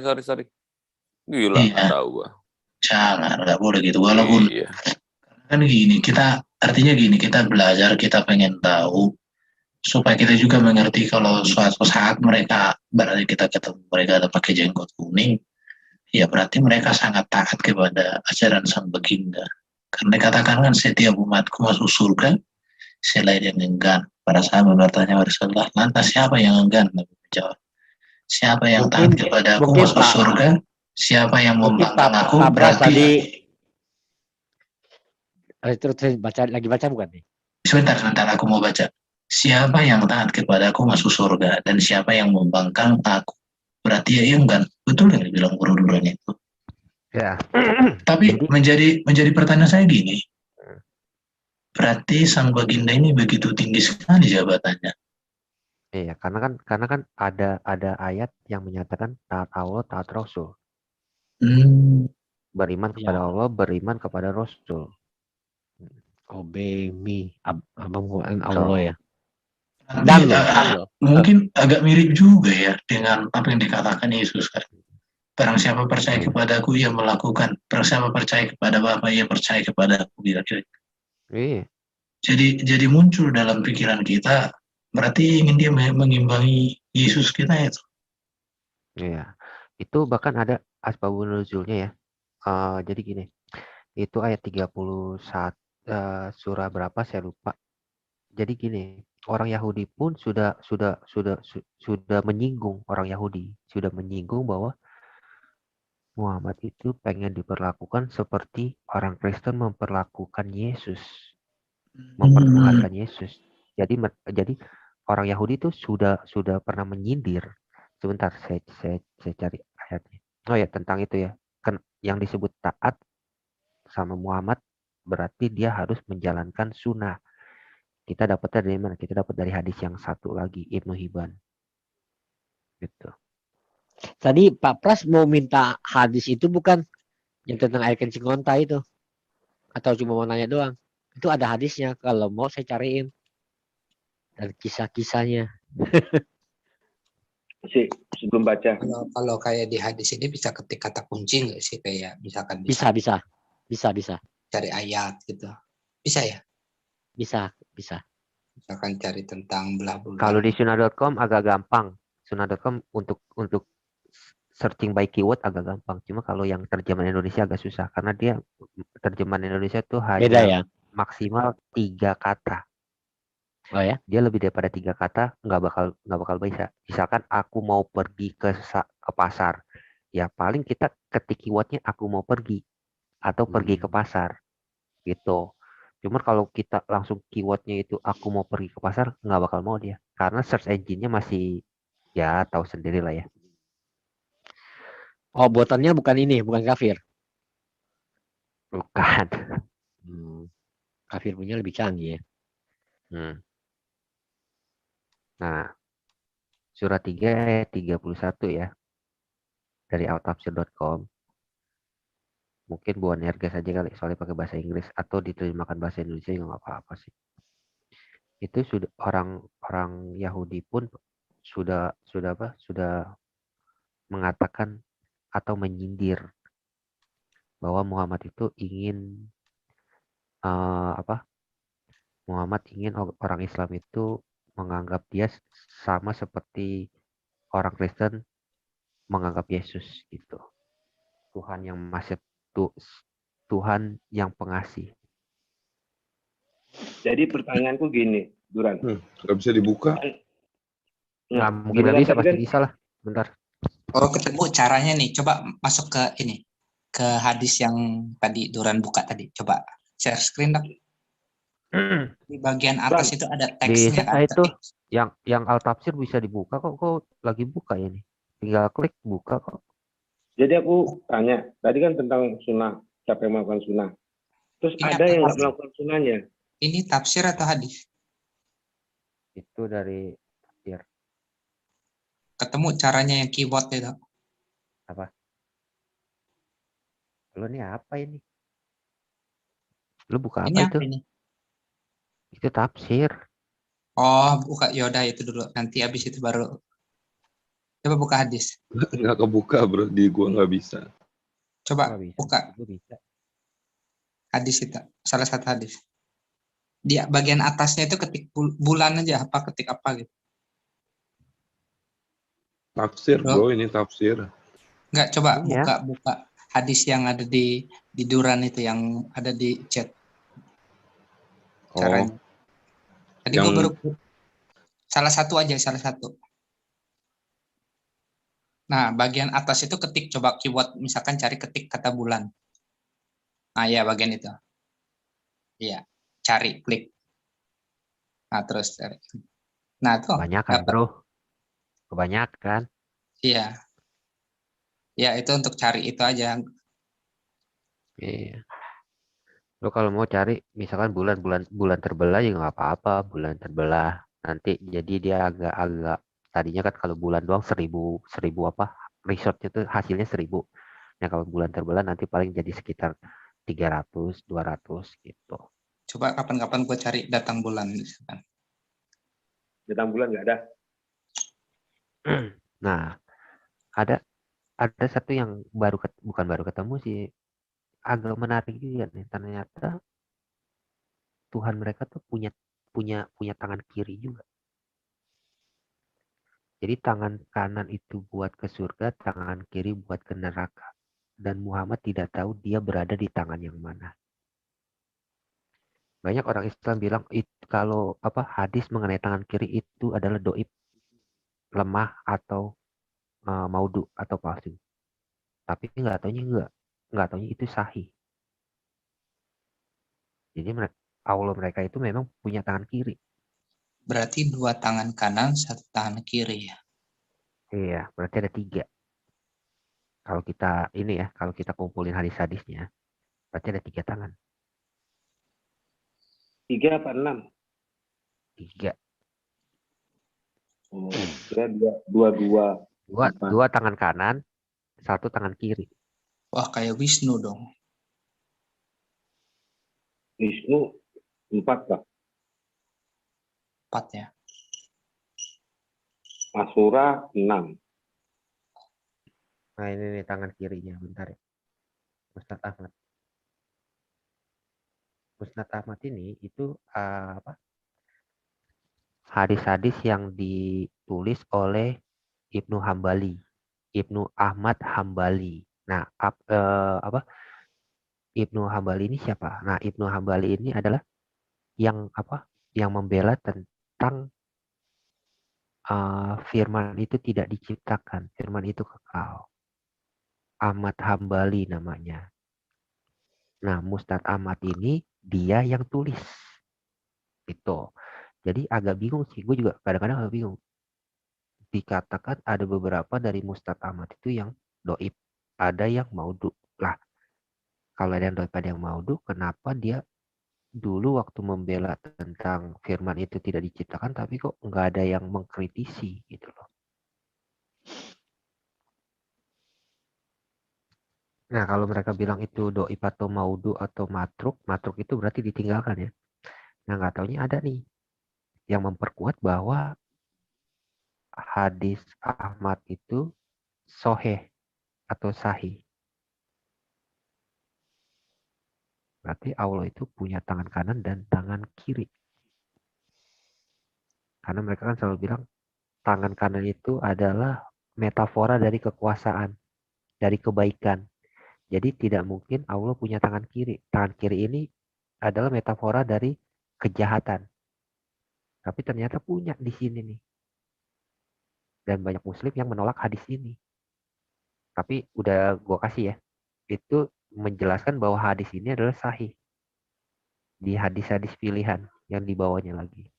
Gila, Iya. tahu gua. Jangan, nggak boleh gitu. Walaupun kan gini, artinya gini, kita belajar, kita pengen tahu supaya kita juga mengerti kalau suatu saat mereka berarti kita ketemu mereka ada pakai jenggot kuning, ya berarti mereka sangat taat kepada ajaran Sang Baginda. Karena dikatakan kan setiap umatku masuk surga selain yang enggan. Para sahabat bertanya kepada Rasulullah, lantas siapa yang enggan? Nabi menjawab, siapa yang taat kepada aku masuk surga, siapa yang membangkang aku berarti. Terus lagi baca bukan nih? Sebentar aku mau baca. Siapa yang taat kepada aku masuk surga dan siapa yang membangkang aku berarti ya enggan. Betul yang dibilang guru duluan itu. Ya. Tapi menjadi pertanyaan saya gini. Berarti Sang Baginda ini begitu tinggi sekali jabatannya. Iya, karena kan ada ayat yang menyatakan taat Allah, taat Rasul. Beriman kepada Allah, beriman kepada Rasul. Obey me, abang Allah ya. Dan mungkin agak mirip juga ya dengan apa yang dikatakan Yesus kan. Barang siapa percaya kepadaku, ia melakukan. Barang siapa percaya kepada Bapa, ia percaya kepada aku. Kira-kira. Iya. Jadi muncul dalam pikiran kita, berarti ingin dia mengimbangi Yesus kita itu. Iya. Itu bahkan ada asbabun nuzulnya ya. Jadi gini. Itu ayat 31 surah berapa saya lupa. Jadi gini, orang Yahudi pun sudah menyinggung, orang Yahudi sudah menyinggung bahwa Muhammad itu pengen diperlakukan seperti orang Kristen memperlakukan Yesus. Mempertuhankan Yesus. Jadi orang Yahudi itu sudah pernah menyindir. Sebentar saya cari ayatnya. Oh ya, tentang itu ya. Kan yang disebut taat sama Muhammad berarti dia harus menjalankan sunnah. Kita dapatnya dari mana? Kita dapat dari hadis yang satu lagi, Ibnu Hibban. Gitu. Tadi Pak Pras mau minta hadis itu bukan yang tentang air kencing onta itu? Atau cuma mau nanya doang? Itu ada hadisnya. Kalau mau saya cariin. Dan kisah-kisahnya. Sebelum baca. Kalau kayak di hadis ini bisa ketik kata kunci nggak sih? Kayak misalkan Bisa. Cari ayat gitu. Bisa ya? Bisa. Misalkan cari tentang belah bulan. Kalau di sunnah.com agak gampang. Sunnah.com untuk searching by keyword agak gampang. Cuma kalau yang terjemahan Indonesia agak susah karena dia terjemahan Indonesia tuh hanya beda ya? Maksimal 3 kata. Oh ya? Dia lebih daripada 3 kata nggak bakal bisa. Misalkan aku mau pergi ke pasar, ya paling kita ketik keywordnya aku mau pergi atau pergi ke pasar gitu. Cuma kalau kita langsung keywordnya itu aku mau pergi ke pasar, nggak bakal mau dia, karena search engine-nya masih, ya tahu sendiri lah ya. Oh, buatannya bukan ini, bukan kafir. Bukan. Kafir punya lebih canggih ya. Nah, surat 3 ayat 31 ya, dari altafsir.com. Mungkin buat nerga saja kali, soalnya pakai bahasa Inggris, atau diterjemahkan bahasa Indonesia juga nggak apa-apa sih. Itu sudah orang Yahudi pun sudah mengatakan atau menyindir bahwa Muhammad itu ingin Muhammad ingin orang Islam itu menganggap dia sama seperti orang Kristen menganggap Yesus gitu. Tuhan yang masih Tuhan yang pengasih. Jadi pertanyaanku gini, Duran. Nggak bisa dibuka. Nggak mungkin nggak bisa, pasti bisa lah. Bentar. Oh, ketemu caranya nih. Coba masuk ke ini, ke hadis yang tadi Duran buka tadi. Coba share screen dong. Di bagian atas itu ada teksnya. Bisa itu. Yang Al-Tafsir bisa dibuka kok. Kok lagi buka ya nih? Tinggal klik buka kok. Jadi aku tanya, tadi kan tentang sunnah, siapa yang melakukan sunnah. Terus ini ada yang nggak melakukan sunnahnya. Ini tafsir atau hadis? Itu dari tafsir. Ketemu caranya yang keyboard itu. Apa? Lo ini apa ini? Lo buka Ini apa itu? ini? Itu tafsir. Oh, buka Yoda itu dulu. Nanti habis itu baru. Coba buka hadis. Nggak kebuka bro, di gua nggak bisa. Coba bisa. buka. Bisa. Hadis itu, salah satu hadis. Di bagian atasnya itu ketik bulan aja, apa ketik apa gitu. Tafsir bro, ini tafsir. Enggak, coba buka hadis yang ada di Duran itu, yang ada di chat. Caranya. Tadi gua baru salah satu aja, salah satu. Nah, bagian atas itu ketik, coba keyword, misalkan cari ketik kata bulan. Nah, ya bagian itu. Iya, cari, klik. Nah, terus cari. Nah, tuh. Kebanyakan, bro. Kebanyakan. Iya. Ya, itu untuk cari itu aja. Iya. Lo kalau mau cari, misalkan bulan terbelah juga nggak apa-apa, bulan terbelah. Nanti jadi dia agak tadinya kan kalau bulan doang 1000 apa? Resortnya tuh hasilnya 1000. Nah, kalau bulan terbelah nanti paling jadi sekitar 300, 200 gitu. Coba kapan-kapan gue cari datang bulan misalkan. Datang bulan nggak ada. Nah, ada satu yang bukan baru ketemu sih, agak menarik juga nih. Ternyata Tuhan mereka tuh punya tangan kiri juga. Jadi tangan kanan itu buat ke surga, tangan kiri buat ke neraka. Dan Muhammad tidak tahu dia berada di tangan yang mana. Banyak orang Islam bilang kalau hadis mengenai tangan kiri itu adalah doib, lemah atau maudu atau palsu. Tapi nggak taunya itu sahih. Jadi Allah mereka itu memang punya tangan kiri. Berarti 2 tangan kanan, 1 tangan kiri ya? Iya, berarti ada 3. Kalau kita kumpulin hadis-hadisnya, berarti ada 3 tangan. 3 apa 6? 3. Oh, kira 2. 2 tangan kanan, 1 tangan kiri. Wah, kayak Wisnu dong. Wisnu 4 Pak. 4 ya. Asura 6. Nah, ini nih tangan kirinya, bentar ya. Musnad Ahmad. Musnad Ahmad ini itu hadis-hadis yang ditulis oleh Ibnu Hambali, Ibnu Ahmad Hambali. Nah, Ibnu Hambali ini siapa? Nah, Ibnu Hambali ini adalah yang membela tentang firman itu tidak diciptakan, firman itu kekal. Ahmad Hambali namanya. Nah, Mustad Ahmad ini dia yang tulis. Itu. Jadi agak bingung sih, gue juga kadang-kadang agak bingung. Dikatakan ada beberapa dari Mustad Ahmad itu yang doib, ada yang maudhu. Lah, kalau ada yang doib, ada yang maudhu, kenapa dia dulu waktu membela tentang firman itu tidak diciptakan, tapi kok nggak ada yang mengkritisi gitu loh. Nah, kalau mereka bilang itu doib atau maudhu atau matruk itu berarti ditinggalkan ya. Nah, nggak taunya ada nih yang memperkuat bahwa hadis Ahmad itu soheh atau sahih. Berarti Allah itu punya tangan kanan dan tangan kiri. Karena mereka kan selalu bilang tangan kanan itu adalah metafora dari kekuasaan, dari kebaikan. Jadi tidak mungkin Allah punya tangan kiri. Tangan kiri ini adalah metafora dari kejahatan. Tapi ternyata punya di sini nih. Dan banyak muslim yang menolak hadis ini. Tapi udah gue kasih ya. Itu menjelaskan bahwa hadis ini adalah sahih. Di hadis-hadis pilihan yang dibawanya lagi.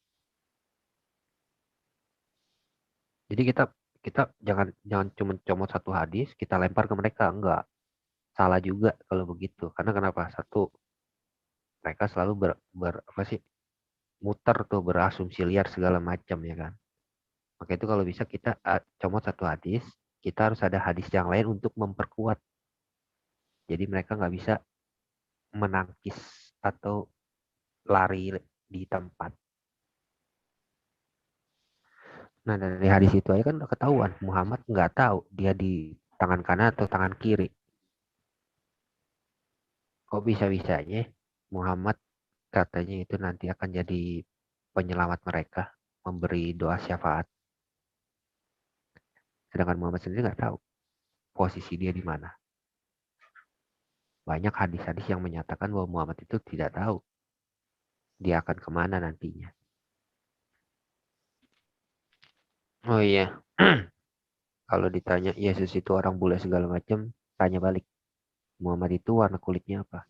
Jadi kita jangan cuma comot satu hadis, kita lempar ke mereka. Enggak. Salah juga kalau begitu. Karena kenapa? Satu, mereka selalu muter tuh, berasumsi liar segala macam ya kan. Maka itu kalau bisa kita comot satu hadis, kita harus ada hadis yang lain untuk memperkuat. Jadi mereka nggak bisa menangkis atau lari di tempat. Nah, dari hadis itu aja kan udah ketahuan. Muhammad nggak tahu dia di tangan kanan atau tangan kiri. Kok bisa-bisanya Muhammad katanya itu nanti akan jadi penyelamat mereka, memberi doa syafaat. Sedangkan Muhammad sendiri nggak tahu posisi dia di mana. Banyak hadis-hadis yang menyatakan bahwa Muhammad itu tidak tahu dia akan kemana nantinya. Oh iya, kalau ditanya Yesus itu orang bule segala macam, tanya balik. Muhammad itu warna kulitnya apa?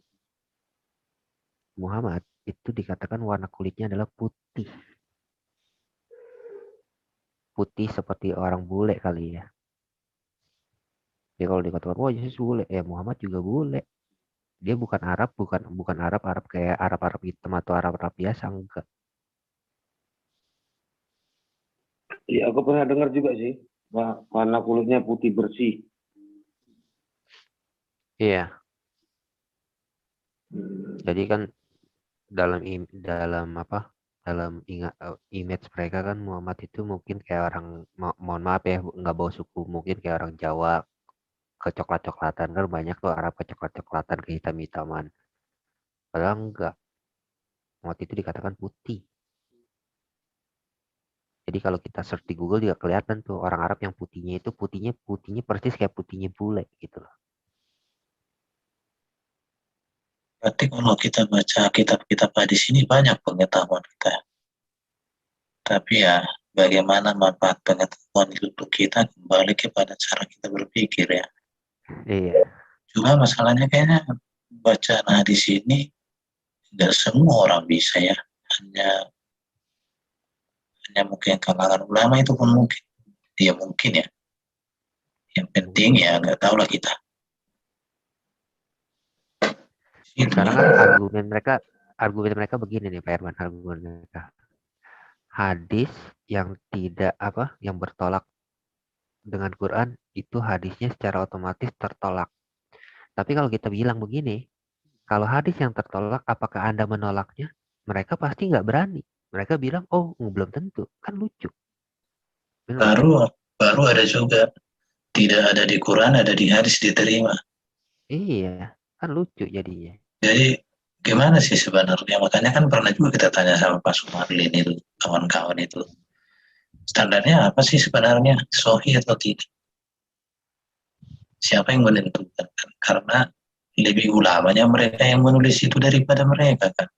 Muhammad itu dikatakan warna kulitnya adalah putih. Putih seperti orang bule kali ya. Jadi kalau dikatakan, wah Yesus bule, ya Muhammad juga bule. Dia bukan Arab, bukan Arab kayak Arab hitam atau Arab biasa, enggak. Iya, aku pernah dengar juga sih, warna kulitnya putih bersih. Iya. Jadi kan dalam image mereka kan Muhammad itu mungkin kayak orang, mohon maaf ya, nggak bawa suku, mungkin kayak orang Jawa kecoklat-coklatan, kan banyak tuh Arab kecoklat-coklatan, kehitam-hitaman. Padahal enggak. Muhammad itu dikatakan putih. Jadi kalau kita search di Google juga kelihatan tuh orang Arab yang putihnya persis kayak putihnya bule gitu loh. Berarti kalau kita baca kitab-kitab hadis ini banyak pengetahuan kita. Tapi ya bagaimana manfaat pengetahuan itu untuk kita, kembali kepada cara kita berpikir ya. Iya. Cuma masalahnya kayaknya bacaan hadis ini tidak semua orang bisa ya. Hanya mungkin kalangan ulama itu pun mungkin. Ya mungkin ya. Yang penting ya nggak tahu lah kita. Sekarang kan argumen mereka begini nih Pak Herman, argumen mereka. Hadis yang yang bertolak dengan Quran itu hadisnya secara otomatis tertolak. Tapi kalau kita bilang begini, kalau hadis yang tertolak, apakah Anda menolaknya? Mereka pasti nggak berani. Mereka bilang, oh belum tentu, kan lucu. Baru ada juga tidak ada di Quran, ada di hadis diterima. Iya, kan lucu jadinya. Jadi gimana sih sebenarnya? Makanya kan pernah juga kita tanya sama Pak Sumarlin itu, kawan-kawan itu. Standarnya apa sih sebenarnya? Sahih atau tidak? Siapa yang menentukan? Karena lebih ulamanya mereka yang menulis itu daripada mereka kan.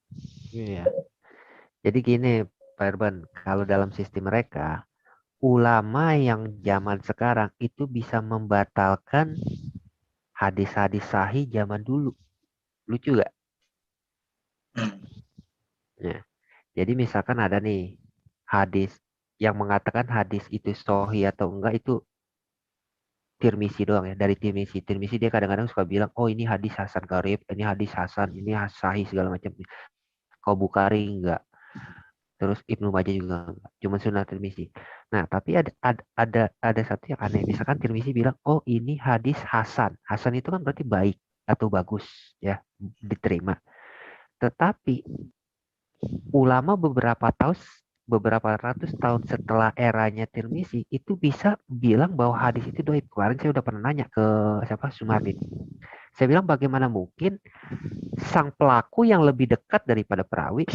Iya. Jadi gini Pak Irban, kalau dalam sistem mereka, ulama yang zaman sekarang itu bisa membatalkan hadis-hadis sahih zaman dulu. Lucu gak? Ya. Jadi misalkan ada nih hadis yang mengatakan hadis itu sahih atau enggak itu Tirmizi doang ya. Dari Tirmizi. Tirmizi dia kadang-kadang suka bilang, oh ini hadis Hasan Garib, ini hadis Hasan, ini sahih segala macam. Kalau Bukhari enggak. Terus Ibnu Majah juga enggak. Cuma Sunan Tirmizi. Nah, tapi ada satu yang aneh. Misalkan Tirmizi bilang, oh ini hadis Hasan. Hasan itu kan berarti baik atau bagus ya, diterima. Tetapi ulama beberapa ratus tahun setelah eranya Tirmizi itu bisa bilang bahwa hadis itu dhaif. Kemarin saya udah pernah nanya ke siapa Sumardi. Saya bilang bagaimana mungkin sang pelaku yang lebih dekat daripada perawi,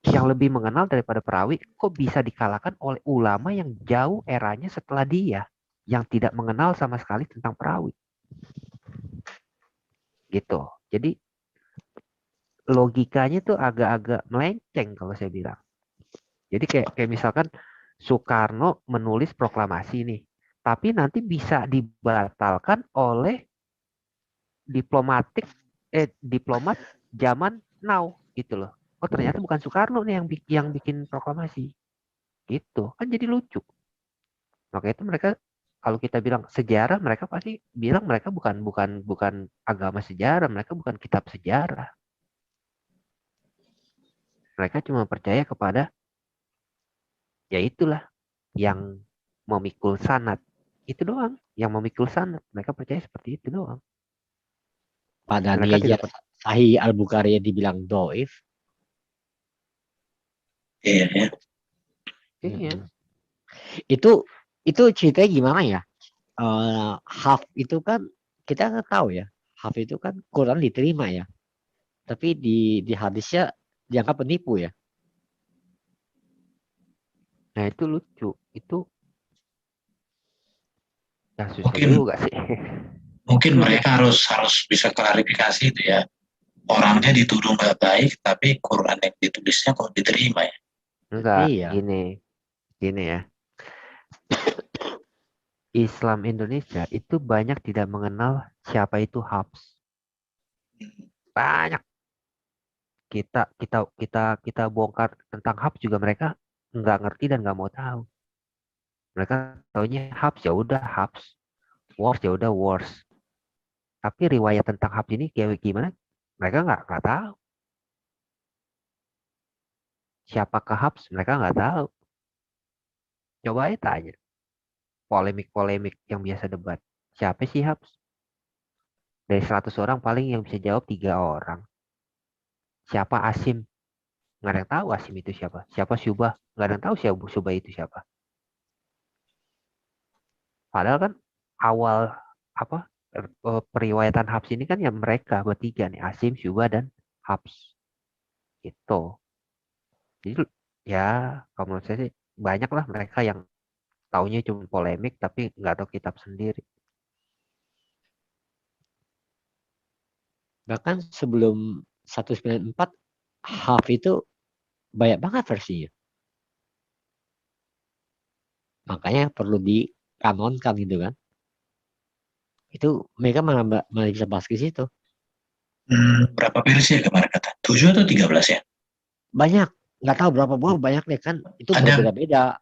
yang lebih mengenal daripada perawi, kok bisa dikalahkan oleh ulama yang jauh eranya setelah dia, yang tidak mengenal sama sekali tentang perawi. Gitu. Jadi logikanya tuh agak-agak melenceng kalau saya bilang. Jadi kayak misalkan Soekarno menulis proklamasi nih, tapi nanti bisa dibatalkan oleh diplomat zaman now gitu loh. Oh ternyata bukan Soekarno nih yang bikin proklamasi. Gitu. Kan jadi lucu. Maka itu mereka kalau kita bilang sejarah, mereka pasti bilang mereka bukan agama sejarah, mereka bukan kitab sejarah. Mereka cuma percaya kepada ya itulah yang memikul sanad. Itu doang, yang memikul sanad. Mereka percaya seperti itu doang. Padahal Mereka dia tidak Sahih Al-Bukhari dibilang doif. Iya, ya. Iya. Itu ceritanya gimana ya? Haf itu kan kita nggak tahu ya. Haf itu kan Quran diterima ya. Tapi di hadisnya dianggap penipu ya. Nah itu lucu. Itu ya susah juga sih. Mungkin mereka harus bisa klarifikasi itu ya. Orangnya dituduh nggak baik, tapi Quran yang ditulisnya kok diterima ya? Enggak, Iya. gini ya. Islam Indonesia itu banyak tidak mengenal siapa itu Hafs. Banyak. Kita bongkar tentang Hafs juga mereka nggak ngerti dan nggak mau tahu. Mereka taunya Hafs ya udah Hafs, Wars ya udah Wars. Tapi riwayat tentang Hafs ini kayak gimana? Mereka nggak tahu. Siapakah Hafs? Mereka nggak tahu. Coba aja tanya. Polemik-polemik yang biasa debat. Siapa sih Hafs? Dari 100 orang paling yang bisa jawab 3 orang. Siapa Asim? Nggak ada yang tahu Asim itu siapa. Siapa Syubah? Nggak ada yang tahu siapa Syubah itu siapa. Padahal kan awal periwayatan Hafs ini kan ya mereka bertiga nih. Asim, Syubah, dan Hafs. Gitu. Jadi ya kalau menurut saya sih banyak lah mereka yang taunya cuma polemik tapi nggak tahu kitab sendiri. Bahkan sebelum 194 Haf itu banyak banget versinya. Makanya perlu dikanonkan gitu kan. Itu mereka malah bisa bahas ke situ. Berapa versi ya kemarin kata? 7 atau 13 ya? Banyak. Nggak tahu berapa banyak deh kan. Itu berbeda-beda.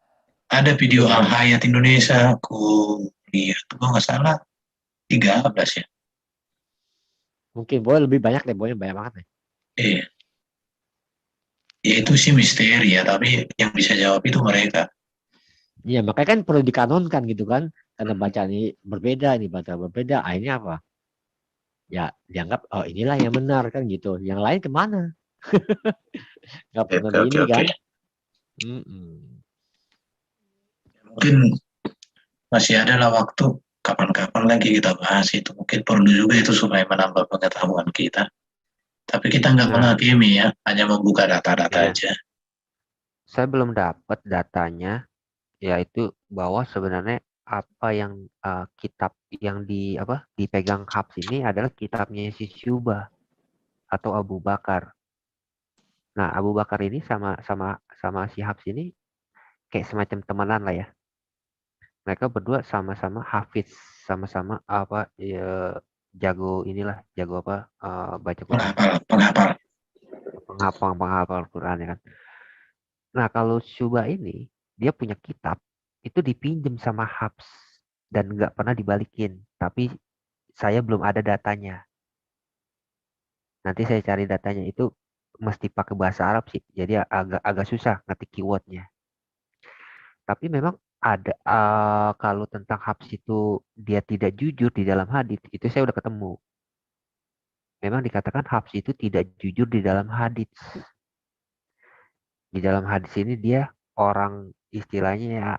Ada video Al-Hayat Indonesia. Aku lihat. Kalau nggak salah 13 ya. Mungkin boleh lebih banyak deh. Boleh banyak banget deh. Iya. Ya itu sih misteri ya. Tapi yang bisa jawab itu mereka. Iya, makanya kan perlu dikanonkan gitu kan. Karena bacaan ini berbeda, ini baca berbeda. Akhirnya apa? Ya dianggap, oh inilah yang benar kan gitu. Yang lain kemana? Nggak pernah ini kan. Mungkin masih ada lah waktu. Kapan-kapan lagi kita bahas itu. Mungkin perlu juga itu supaya menambah pengetahuan kita. Tapi kita nggak menghakimi ya. Hanya membuka data-data aja. Saya belum dapat datanya. Yaitu bahwa sebenarnya apa yang kitab yang dipegang Hafs ini adalah kitabnya si Syubah atau Abu Bakar. Nah, Abu Bakar ini sama sama si Habs ini kayak semacam temenan lah ya. Mereka berdua sama-sama hafiz, sama-sama apa ya, jago inilah, jago apa baca Quran. Penghafal Quran ya kan. Nah, kalau Syuba ini dia punya kitab itu dipinjam sama Habs dan nggak pernah dibalikin. Tapi saya belum ada datanya. Nanti saya cari datanya, itu mesti pakai bahasa Arab sih. Jadi agak susah ngetik keywordnya. Tapi memang ada kalau tentang Habs itu dia tidak jujur di dalam hadis, itu saya udah ketemu. Memang dikatakan Habs itu tidak jujur di dalam hadis. Di dalam hadis ini dia orang istilahnya ya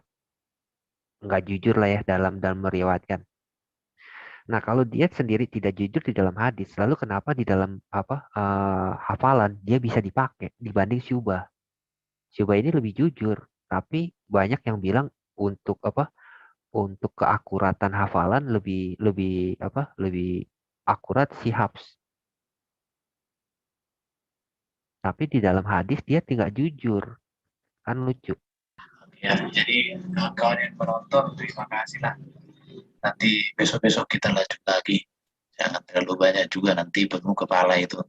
nggak jujur lah ya dalam meriwayatkan. Nah, kalau dia sendiri tidak jujur di dalam hadis, lalu kenapa di dalam hafalan dia bisa dipakai dibanding Syubah? Syubah ini lebih jujur, tapi banyak yang bilang untuk untuk keakuratan hafalan lebih akurat si Habs. Tapi di dalam hadis dia tidak jujur. Kan lucu. Ya, jadi kawan-kawan yang menonton, terima kasih lah. Nanti besok-besok kita lanjut lagi. Jangan terlalu banyak juga, nanti penuh kepala itu.